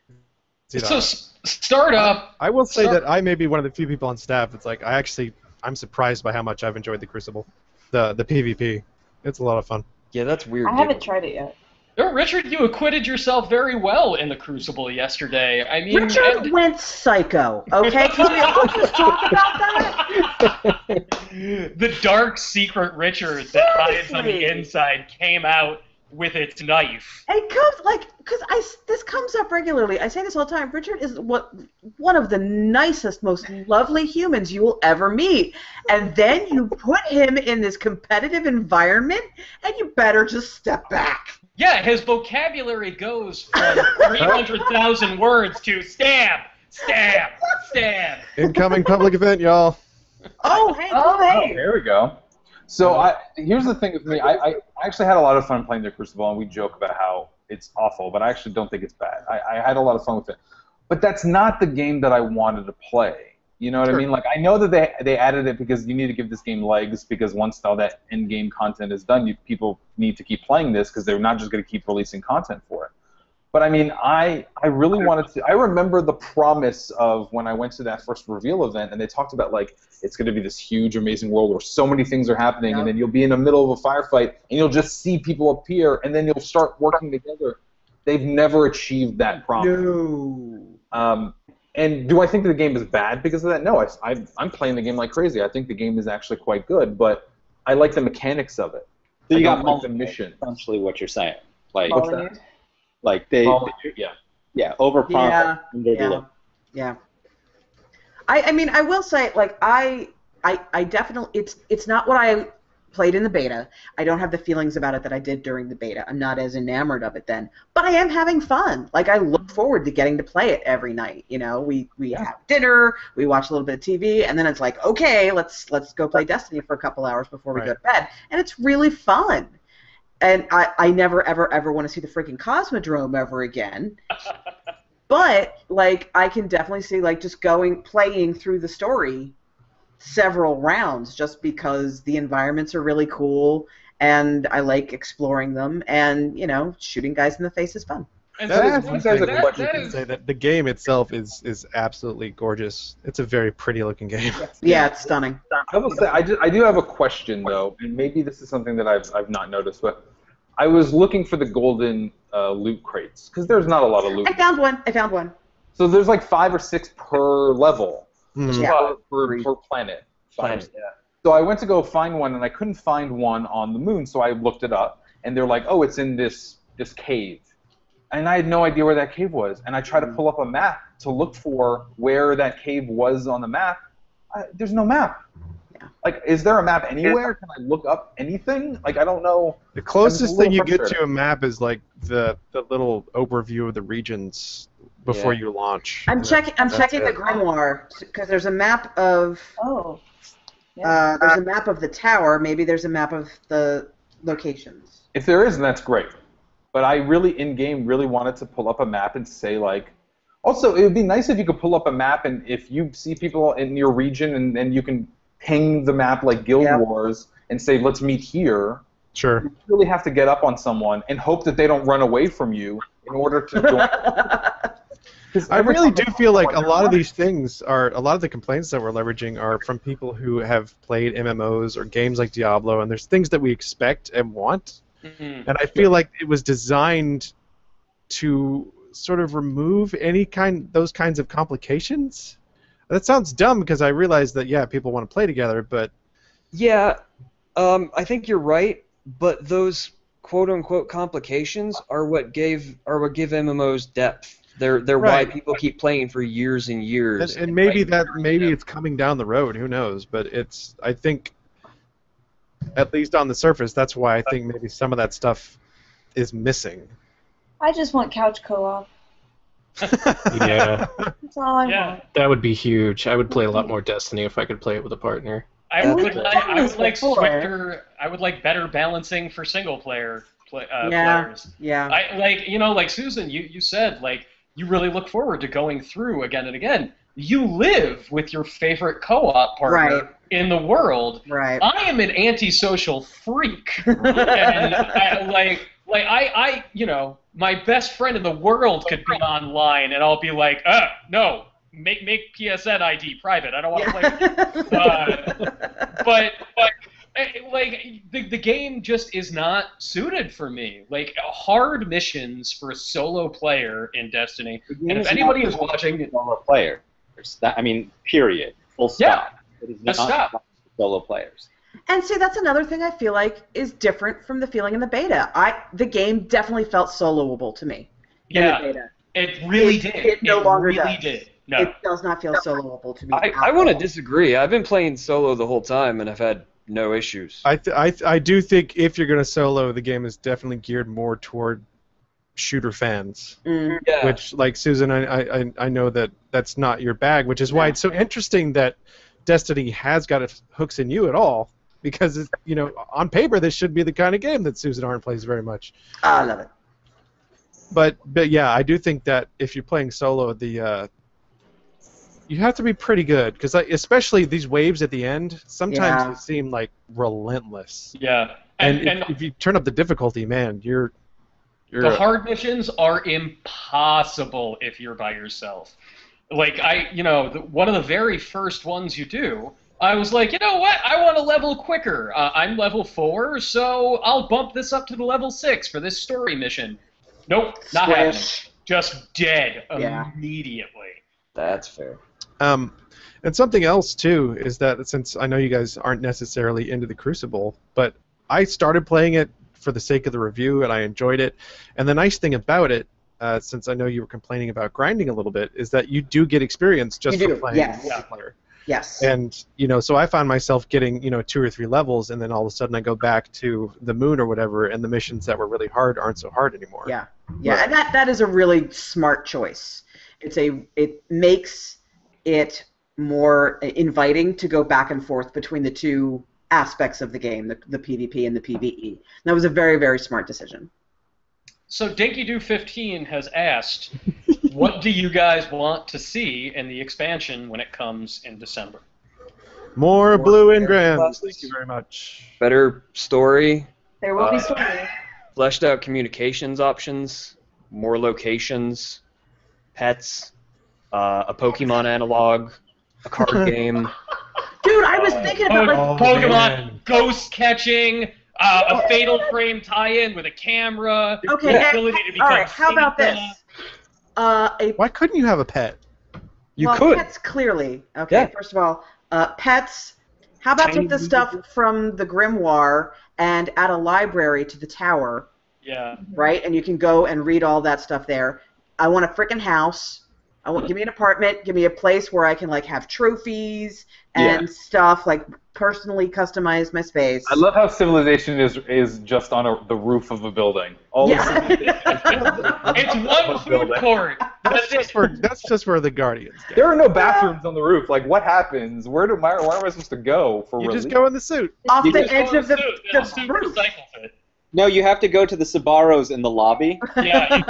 see that. So start up. I will say that I may be one of the few people on staff. It's I'm surprised by how much I've enjoyed the Crucible, the PvP. It's a lot of fun. Yeah, that's weird. I haven't tried it yet. Richard, you acquitted yourself very well in the Crucible yesterday. I mean, Richard went psycho. Okay, can we all just talk about that? The dark secret Richard that hides on the inside came out with its knife. It comes because this comes up regularly. I say this all the time. Richard is one of the nicest, most lovely humans you will ever meet, and then you put him in this competitive environment, and you better just step back. Yeah, his vocabulary goes from 300,000 words to stab, stab, stab. Incoming public event, y'all. Oh, hey. Oh, there we go. So here's the thing with me. I actually had a lot of fun playing the Crucible, and we joke about how it's awful, but I actually don't think it's bad. I had a lot of fun with it. But that's not the game that I wanted to play. You know what I mean? I know that they added it because you need to give this game legs, because once all that end-game content is done, people need to keep playing this because they're not just going to keep releasing content for it. But I mean, I really wanted to. I remember the promise of when I went to that first reveal event, and they talked about it's going to be this huge, amazing world where so many things are happening, and then you'll be in the middle of a firefight, and you'll just see people appear, and then you'll start working together. They've never achieved that promise. No. And do I think that the game is bad because of that? No, I'm playing the game like crazy. I think the game is actually quite good, but I like the mechanics of it. So you got the mission. Essentially, what you're saying, What's that? overpromise, underdeliver. Yeah. I mean, I will say, I definitely, it's not what I played in the beta. I don't have the feelings about it that I did during the beta. I'm not as enamored of it then. But I am having fun. I look forward to getting to play it every night. We have dinner, we watch a little bit of TV, and then it's okay, let's go play Destiny for a couple hours before we go to bed. And it's really fun. And I never, ever, ever want to see the freaking Cosmodrome ever again. But, I can definitely see, just playing through the story several rounds just because the environments are really cool and I like exploring them, and, shooting guys in the face is fun. And that is one thing that you can say, that the game itself is absolutely gorgeous. It's a very pretty looking game. Yeah, it's stunning. I will say, I do have a question though, and maybe this is something that I've not noticed, but I was looking for the golden loot crates because there's not a lot of loot. I found one. So there's 5 or 6 per level, per planet. Yeah. So I went to go find one, and I couldn't find one on the moon. So I looked it up, and they're like, "Oh, it's in this cave," and I had no idea where that cave was. And I tried to pull up a map to look for where that cave was on the map. There's no map. Yeah. Like, is there a map anywhere? Can I look up anything? Like, I don't know. The closest thing you get to a map is like the little overview of the regions before you launch. I'm checking the grimoire because there's a map of. Oh. Yeah. There's a map of the tower. Maybe there's a map of the locations. If there is, then that's great. But I really, in-game, really wanted to pull up a map and say, like... Also, it would be nice if you could pull up a map and if you see people in your region and then you can ping the map like Guild Wars and say, let's meet here. Sure. You really have to get up on someone and hope that they don't run away from you in order to join. I really do feel like a lot of these things are, a lot of the complaints that we're leveraging are from people who have played MMOs or games like Diablo, and there's things that we expect and want, and I feel like it was designed to sort of remove those kinds of complications. That sounds dumb because I realize that people want to play together, but I think you're right. But those quote-unquote complications are what give MMOs depth. They're why people keep playing for years and years. And maybe it's coming down the road. Who knows? But I think, at least on the surface, that's why I think maybe some of that stuff is missing. I just want couch co-op. Yeah. That's all I want. That would be huge. I would play a lot more Destiny if I could play it with a partner. I would like swifter. I would like better balancing for single player players. Yeah. Like Susan, you said you really look forward to going through again and again. You live with your favorite co-op partner in the world. Right. I am an antisocial freak, and my best friend in the world could be online, and I'll be like, no, make PSN ID private. I don't want to play. But the game just is not suited for me. Like, hard missions for a solo player in Destiny. And if anybody is watching, solo players. Period. Full stop. It is not for solo players. And see, that's another thing I feel like is different from the feeling in the beta. The game definitely felt soloable to me. Yeah, in the beta. It really did. It no longer really does. did. No. It does not feel soloable to me. I want to disagree. I've been playing solo the whole time, and I've had no issues. I do think if you're going to solo, the game is definitely geared more toward shooter fans. Yeah. Which, like Susan, I know that that's not your bag, which is why it's so interesting that Destiny has got its hooks in you at all. Because, on paper, this should be the kind of game that Susan Arndt plays very much. I love it. But yeah, I do think that if you're playing solo, you have to be pretty good. Because especially these waves at the end, sometimes they seem like relentless. Yeah. And if you turn up the difficulty, man, you're the hard missions are impossible if you're by yourself. Like, one of the very first ones you do, I was like, you know what? I want to level quicker. I'm level 4, so I'll bump this up to the level 6 for this story mission. Nope, not happening. Just dead immediately. That's fair. And something else, too, is that since I know you guys aren't necessarily into the Crucible, but I started playing it for the sake of the review, and I enjoyed it. And the nice thing about it, since I know you were complaining about grinding a little bit, is that you do get experience just for playing multiplayer. Yes. And, so I found myself getting, 2 or 3 levels, and then all of a sudden I go back to the moon or whatever, and the missions that were really hard aren't so hard anymore. Yeah. Yeah, and that is a really smart choice. It makes it more inviting to go back and forth between the two aspects of the game, the PvP and the PvE. That was a very, very smart decision. So DinkyDoo15 has asked, what do you guys want to see in the expansion when it comes in December? More blue engrams. Thank you very much. Better story. There will be story. Fleshed out communications options, more locations, pets, a Pokemon analog, a card game. Dude, I was thinking about Pokemon ghost catching. A Fatal Frame tie-in with a camera. Okay, the ability to become all right. How about this? Why couldn't you have a pet? You could. Pets clearly. Okay, first of all, pets. How about take the stuff from the grimoire and add a library to the tower? Yeah. Right, and you can go and read all that stuff there. I want a freaking house. Give me an apartment. Give me a place where I can like have trophies and stuff, like personally customize my space. I love how Civilization is just on the roof of a building. It's one food court. That's just for the Guardians. There are no bathrooms on the roof. Like, what happens? Where am I supposed to go for relief? You just go in the suit. Off the edge of the roof. No, you have to go to the Sabaros in the lobby. Yeah,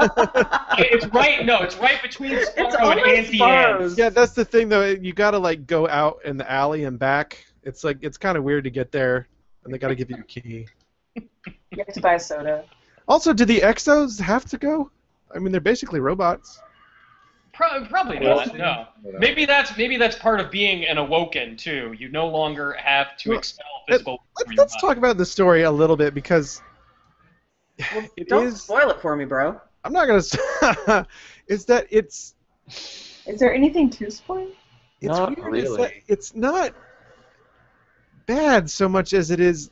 it's right. No, it's right between Sparrow and Auntie Anne's. Yeah, that's the thing though. You gotta like go out in the alley and back. It's like it's kind of weird to get there, and they gotta give you a key. You have to buy a soda. Also, do the Exos have to go? I mean, they're basically robots. Probably not. No. Maybe that's part of being an Awoken too. You no longer have to expel physical. Let's talk about the story a little bit because. Well, don't spoil it for me, bro. I'm not gonna. Is that it's. Is there anything to spoil? It's not weird. really. It's not bad so much as it is,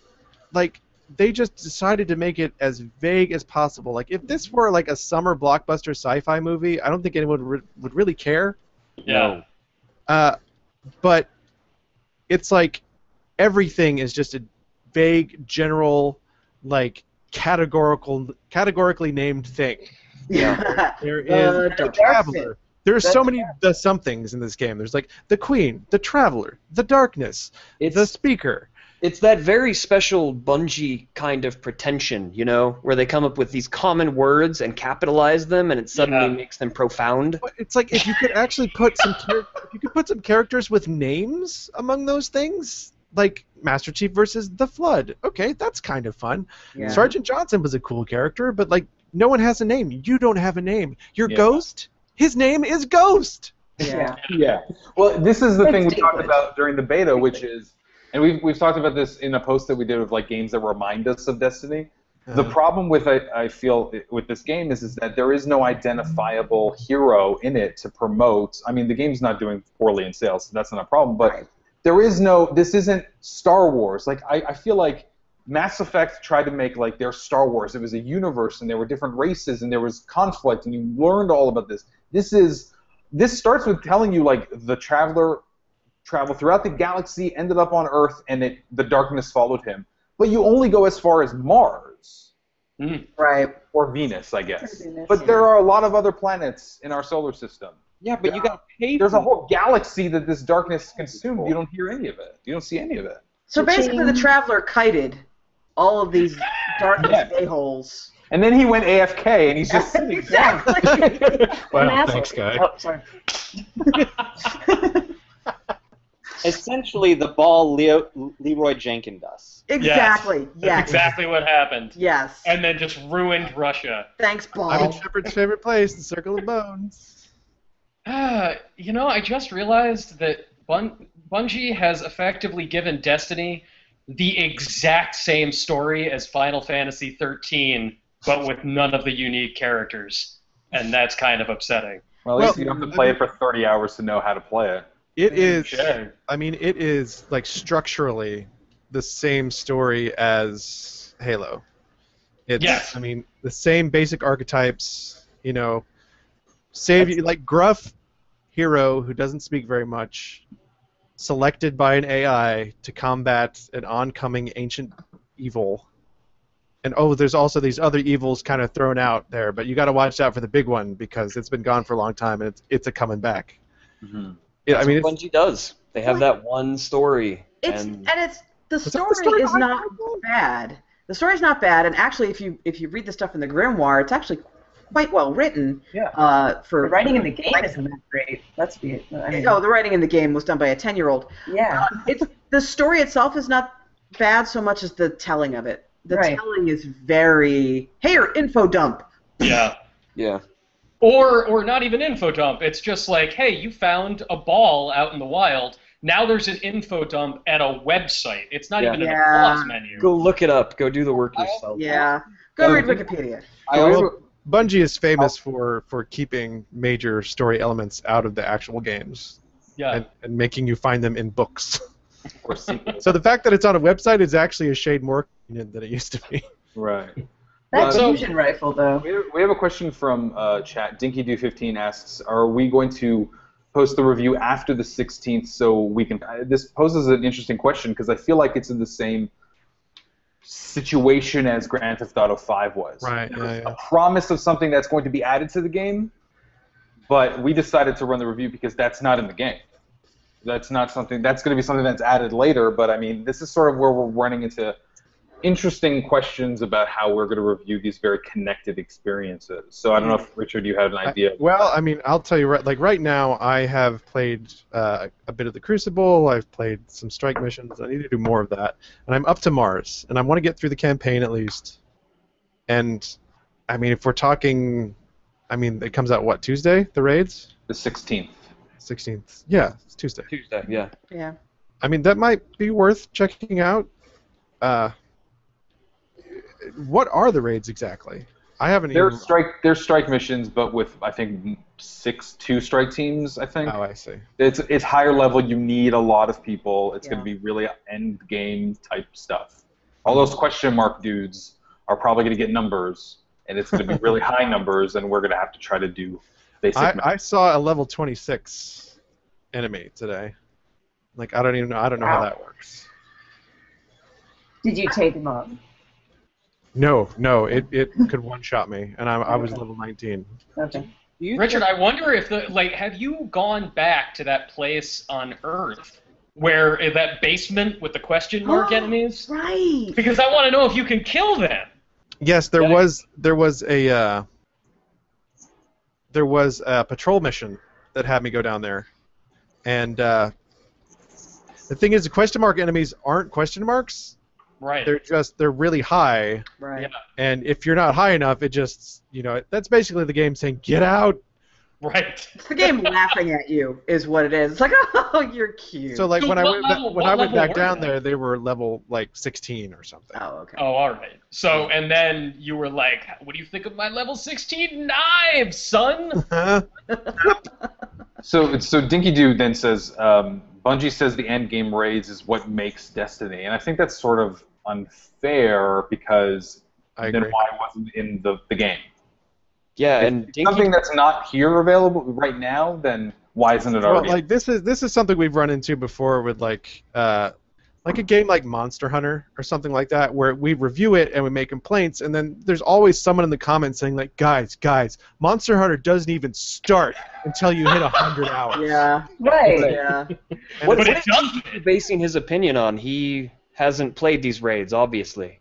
like they just decided to make it as vague as possible. Like if this were like a summer blockbuster sci-fi movie, I don't think anyone would really care. Yeah. But it's like everything is just a vague, general, like. Categorically named thing. Yeah. There is the Traveler. There are so many the somethings in this game. There's like the Queen, the Traveler, the Darkness, the Speaker. It's that very special Bungie kind of pretension, you know, where they come up with these common words and capitalize them, and it suddenly makes them profound. But it's like if you could actually put some characters with names among those things. Like Master Chief versus the Flood. Okay, that's kind of fun. Yeah. Sergeant Johnson was a cool character, but like no one has a name. You don't have a name. Your Ghost. His name is Ghost. Yeah. Yeah. Well, this is the thing we talked about during the beta, which is, and we've talked about this in a post that we did of like games that remind us of Destiny. The problem with I feel with this game is that there is no identifiable hero in it to promote. I mean, the game's not doing poorly in sales, so that's not a problem, but. There is no. This isn't Star Wars. Like I feel like Mass Effect tried to make like their Star Wars. It was a universe, and there were different races, and there was conflict, and you learned all about this. This starts with telling you like the Traveler traveled throughout the galaxy, ended up on Earth, and the darkness followed him. But you only go as far as Mars, right? Or Venus, I guess. But there are a lot of other planets in our solar system. Yeah, but you got to pay. There's a whole galaxy that this darkness consumed. You don't hear any of it. You don't see any of it. So basically, the Traveler kited all of these darkness a-holes. And then he went AFK, and he's just sitting exactly. Wow, thanks, guy. Oh, sorry. Essentially, the ball Leroy Jenkins does. Exactly. Yes. That's exactly what happened. Yes. And then just ruined Russia. Thanks, Ball. I'm in Shepard's favorite place, the Circle of Bones. You know, I just realized that Bungie has effectively given Destiny the exact same story as Final Fantasy XIII, but with none of the unique characters, and that's kind of upsetting. Well, at least you don't have to play it for 30 hours to know how to play it. It is. I mean, it is like structurally the same story as Halo. It's, I mean, the same basic archetypes. You know, like gruff hero who doesn't speak very much, selected by an AI to combat an oncoming ancient evil. And there's also these other evils kind of thrown out there, but you got to watch out for the big one because it's been gone for a long time and it's a coming back. Mm-hmm. That's what Bungie does. They have that one story. The story is not bad. The story's not bad, and actually, if you read the stuff in the Grimoire, it's actually quite well written. Yeah. The writing in the game isn't that great. The writing in the game was done by a 10-year-old. Yeah. The story itself is not bad so much as the telling of it. The telling is very info dump. Yeah. Yeah. Or not even info dump. It's just like, hey, you found a ball out in the wild. Now there's an info dump at a website. It's not even an applause menu. Go look it up. Go do the work yourself. Go read Wikipedia. Bungie is famous for keeping major story elements out of the actual games. Yeah. And making you find them in books. So the fact that it's on a website is actually a shade more convenient than it used to be. Right. That fusion rifle, though. We have a question from chat. DinkyDoo15 asks, are we going to post the review after the 16th so we can... This poses an interesting question because I feel like it's in the same situation as Grand Theft Auto 5 was. Right, There's a promise of something that's going to be added to the game, but we decided to run the review because that's not in the game. That's not something... That's going to be something that's added later, but I mean, this is sort of where we're running into interesting questions about how we're going to review these very connected experiences. So I don't know if, Richard, you have an idea. Well, I mean, I'll tell you, right now I have played a bit of the Crucible, I've played some strike missions, I need to do more of that, and I'm up to Mars, and I want to get through the campaign at least. And, I mean, if we're talking, I mean, it comes out, what, Tuesday, the raids? The 16th. 16th. Yeah, it's Tuesday. Tuesday, yeah. Yeah. I mean, that might be worth checking out. What are the raids exactly? I haven't They're even... They're strike missions, but with, I think, 2 strike teams, I think. Oh, I see. It's higher level. You need a lot of people. It's going to be really end game type stuff. All those question mark dudes are probably going to get numbers, and it's going to be really high numbers, and we're going to have to try to do basic. I saw a level 26 enemy today. Like, I don't know how that works. Did you take him up? No, it could one-shot me, and I was level 19. Okay. Richard, I wonder if have you gone back to that place on Earth where that basement with the question mark enemies? Right. Because I want to know if you can kill them. Yes, there was a patrol mission that had me go down there, and the thing is, the question mark enemies aren't question marks. Right. They're really high. Right. Yeah. And if you're not high enough, it just, that's basically the game saying, get out. Right. It's the game laughing at you, is what it is. It's like, oh, you're cute. So, like, So when I what went back level down were there, they were level, like, 16 or something. Oh, okay. Oh, all right. So, and then you were like, what do you think of my level 16 knives, son? So Dinky Doo then says, Bungie says the end game raids is what makes Destiny, and I think that's sort of unfair because then why wasn't it in the game? Yeah, if and something that's not here available right now, then why isn't it already? Well, like this is something we've run into before with like a game like Monster Hunter or something like that, where we review it and we make complaints, and then there's always someone in the comments saying like, guys, Monster Hunter doesn't even start until you hit 100 hours. Yeah. Right. Yeah. What is he basing his opinion on? He hasn't played these raids, obviously.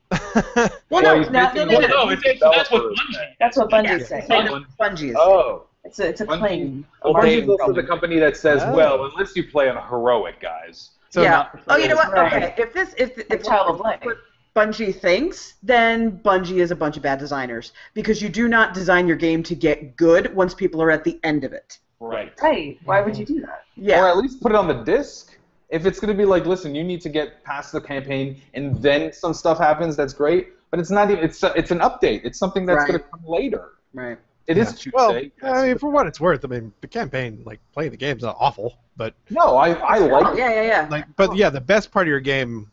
Well, no, that's what Bungie. That's what Bungie's saying. Bungie is. Oh. It's a claim. Well, Bungie's also the company that says, well, unless you play on heroic, guys. So yeah. Oh, you know what? Right. Okay. If Child of Light. what Bungie thinks, then Bungie is a bunch of bad designers because you do not design your game to get good once people are at the end of it. Right. Right. Why would you do that? Yeah. Or at least put it on the disc. If it's going to be like, listen, you need to get past the campaign and then some stuff happens, that's great. But it's not even. It's an update. It's something that's going to come later. Right. It is Tuesday. Well, I mean, for what it's worth, I mean, the campaign, like playing the game's not awful, but no, I like it. Yeah. Like, but yeah, the best part of your game,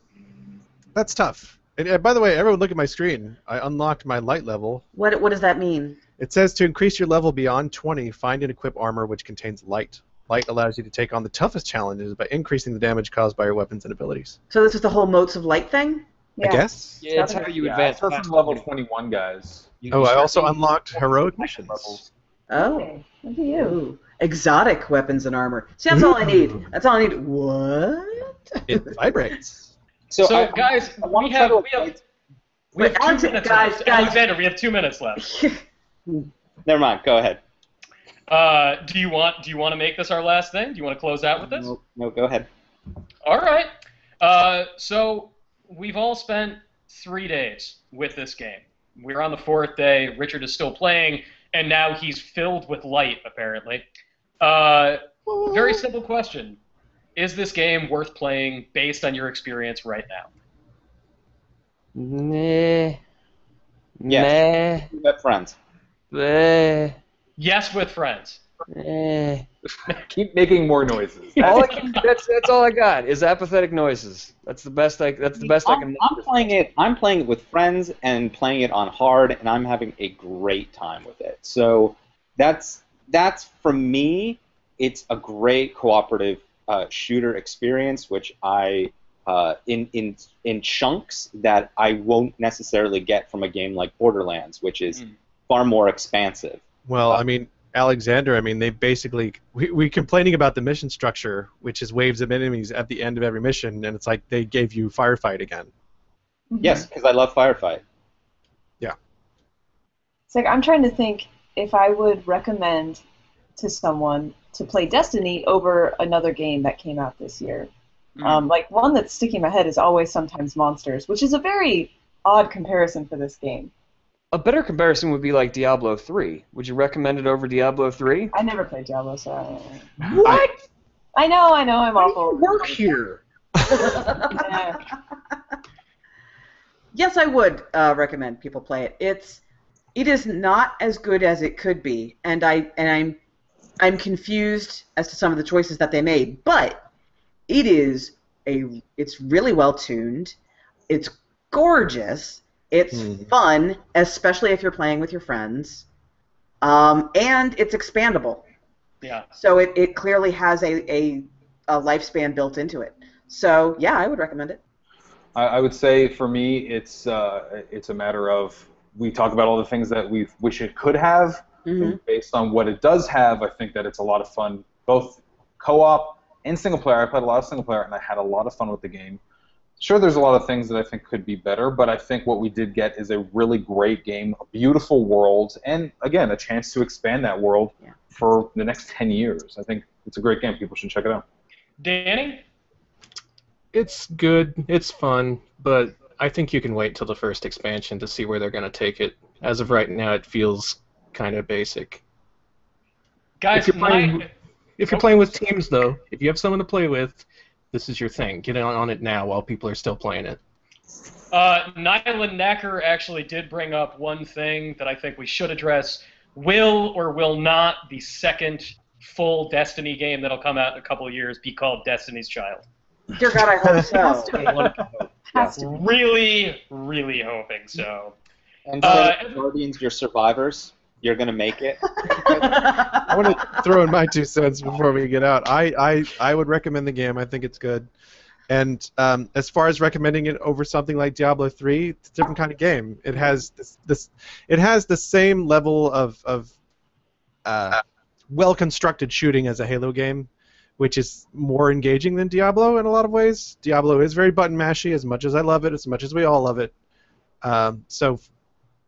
that's tough. And by the way, everyone look at my screen. I unlocked my light level. What does that mean? It says to increase your level beyond 20, find and equip armor which contains light. Light allows you to take on the toughest challenges by increasing the damage caused by your weapons and abilities. So this is the whole motes of light thing? I guess. Yeah, it's how you advance. That's from level 21, guys. Oh, I also unlocked heroic missions. Oh. Look at you. Ooh. Exotic weapons and armor. See, that's all I need. That's all I need. What? It vibrates. So guys, we have 2 minutes guys, left. Alexander, we have 2 minutes left. Never mind. Go ahead. Do you want to make this our last thing? Do you want to close out with this? No, go ahead. All right. So we've all spent 3 days with this game. We're on the 4th day. Richard is still playing, and now he's filled with light, apparently. Very simple question. Is this game worth playing based on your experience right now? Nah. Yes. With friends. Nah. Yes, with friends. Keep making more noises. That's all I got is apathetic noises. That's the best I can. I'm playing it with friends and playing it on hard, and I'm having a great time with it. So that's for me. It's a great cooperative shooter experience, which I in chunks that I won't necessarily get from a game like Borderlands, which is far more expansive. Well, I mean, Alexander, I mean, they basically we complaining about the mission structure, which is waves of enemies at the end of every mission, and it's like they gave you Firefight again. Yes, because I love Firefight. Yeah. It's like I'm trying to think if I would recommend to someone to play Destiny over another game that came out this year. Like one that's sticking in my head is Always Sometimes Monsters, which is a very odd comparison for this game. A better comparison would be like Diablo 3. Would you recommend it over Diablo 3? I never played Diablo, so I don't know. What? I know, I'm awful. Work here. Yeah. Yes, I would recommend people play it. It is not as good as it could be, and I'm confused as to some of the choices that they made, but it's really well tuned. It's gorgeous. It's fun, especially if you're playing with your friends, and it's expandable. Yeah. So it clearly has a lifespan built into it. So yeah, I would recommend it. I would say for me, it's a matter of we talk about all the things that we wish it could have. And based on what it does have, I think that it's a lot of fun, both co-op and single player. I played a lot of single player, and I had a lot of fun with the game. Sure, there's a lot of things that I think could be better, but I think what we did get is a really great game, a beautiful world, and, again, a chance to expand that world for the next 10 years. I think it's a great game. People should check it out. Danny? It's good. It's fun, but I think you can wait till the first expansion to see where they're going to take it. As of right now, it feels kind of basic. Guys, if you're playing with teams, though, if you have someone to play with, this is your thing. Get on it now while people are still playing it. Nylan Nacker actually did bring up one thing that I think we should address. Will or will not the second full Destiny game that'll come out in a couple of years be called Destiny's Child? Dear God, I hope so. Has to be. Really, really hoping so. And Guardians, you're survivors. You're going to make it. I want to throw in my 2 cents before we get out. I would recommend the game. I think it's good. And as far as recommending it over something like Diablo 3, it's a different kind of game. It has it has the same level of well-constructed shooting as a Halo game, which is more engaging than Diablo in a lot of ways. Diablo is very button-mashy, as much as I love it, as much as we all love it. So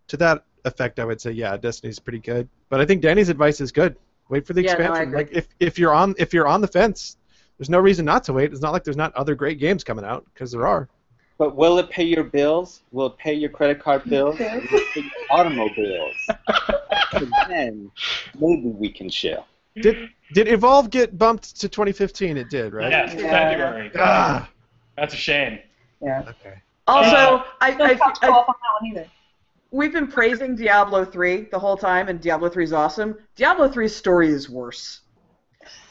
to that effect, I would say, yeah, Destiny's pretty good. But I think Danny's advice is good. Wait for the expansion. No, like if you're on the fence, there's no reason not to wait. It's not like there's not other great games coming out, because there are. But will it pay your bills? Will it pay your credit card bills? Will it pay your automobiles? So then maybe we can chill. Did Evolve get bumped to 2015? It did, right? Yes, February. Ah. That's a shame. Yeah. Okay. Also, Don't talk to off on that one either. we've been praising Diablo 3 the whole time, and Diablo 3 is awesome. Diablo 3's story is worse.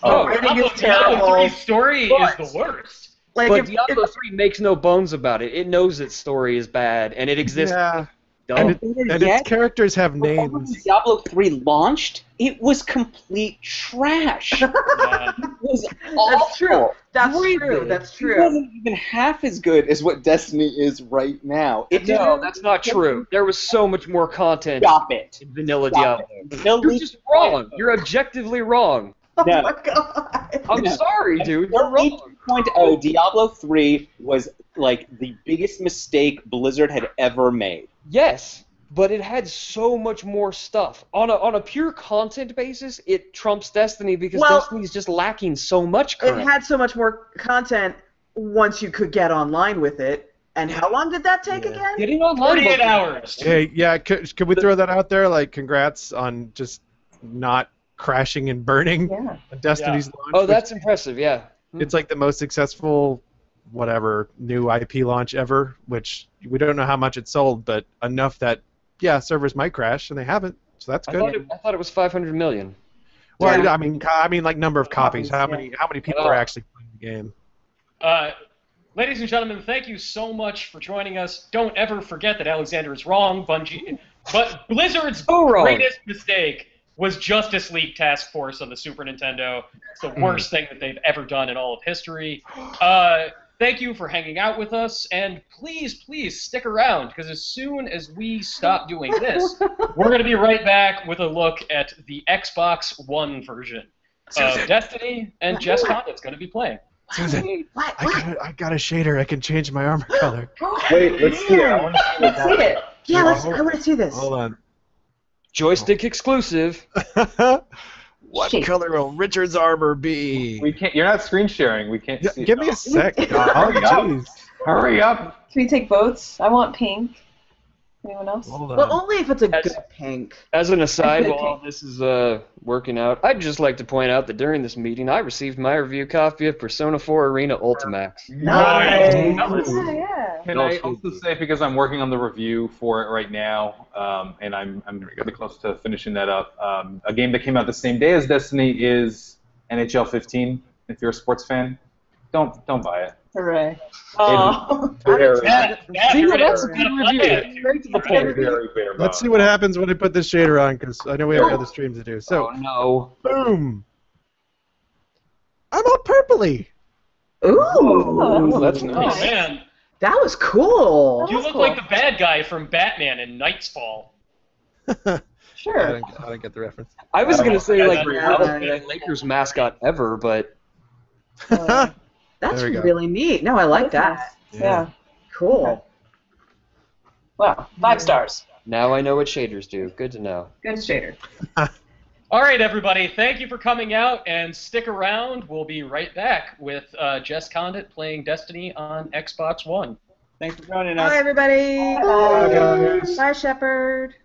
Oh, The writing is Diablo terrible. 3's story is the worst. Like, But Diablo 3 makes no bones about it. It knows its story is bad, and it exists. Yeah. Dumb. And its characters have Before names. Diablo 3 launched, it was complete trash. Yeah. It was awful. That's true. That's Everything. true. That's It true. wasn't even half as good as what Destiny is right now. It No, that's not true. There was so much more content Stop it. in vanilla Stop Diablo. You're just wrong. You're objectively wrong. Oh No. my god. I'm sorry, dude. You're wrong. 3.0 Diablo 3 was like the biggest mistake Blizzard had ever made. Yes, but it had so much more stuff. On a pure content basis, it trumps Destiny because Well, Destiny's just lacking so much It current. had so much more content once you could get online with it. And how long did that take again? Getting online 48 was- hours. Hey, yeah, could we throw that out there? Like, congrats on just not crashing and burning Yeah. Destiny's launch. Oh, which- that's impressive, yeah. it's like the most successful, whatever, new IP launch ever, which we don't know how much it sold, but enough that, yeah, servers might crash, and they haven't, so that's I good. thought it was 500 million. Well, Yeah. I mean, like number of copies. Copies, How many people are actually playing the game? Ladies and gentlemen, thank you so much for joining us. Don't ever forget that Alexander is wrong, Bungie. But Blizzard's greatest mistake was Justice League Task Force on the Super Nintendo. It's the worst thing that they've ever done in all of history. Thank you for hanging out with us, and please stick around, because as soon as we stop doing this, we're going to be right back with a look at the Xbox One version of Destiny, and Jess Condit's going to be playing. Susan, I got a shader. I can change my armor color. Wait, let's see it. I want to see it. Yeah, I want to see this. Hold on. Joystick exclusive. What color will Richard's armor be? We can't. You're not screen sharing. We can't see. Give me a sec. Hurry up. Hurry up. Can we take votes? I want pink. Anyone else? Hold on. Well, only if it's a good pink. As an aside, while this is working out, I'd just like to point out that during this meeting, I received my review copy of Persona 4 Arena Ultimax. Nice. Yeah. Can I also say, because I'm working on the review for it right now, and I'm really close to finishing that up, a game that came out the same day as Destiny is NHL 15. If you're a sports fan, don't buy it. Hooray. That's a good review. Straight to the point. Very bare Let's see what happens when I put this shader on, because I know we have other streams to do. So, no. Boom. I'm all purpley. Ooh. Oh, that's nice. Oh, man. That was cool. You look like the bad guy from Batman in Knight's Fall. Sure. I don't get the reference. I was going to say, like, Yeah. Lakers mascot ever, but... That's There we go. really neat. No, I like that. Yeah. Cool. Well, 5 stars. Now I know what shaders do. Good to know. Good shader. All right, everybody. Thank you for coming out, and stick around. We'll be right back with Jess Condit playing Destiny on Xbox One. Thanks for joining us. Bye, everybody. Bye. Bye, Shepard.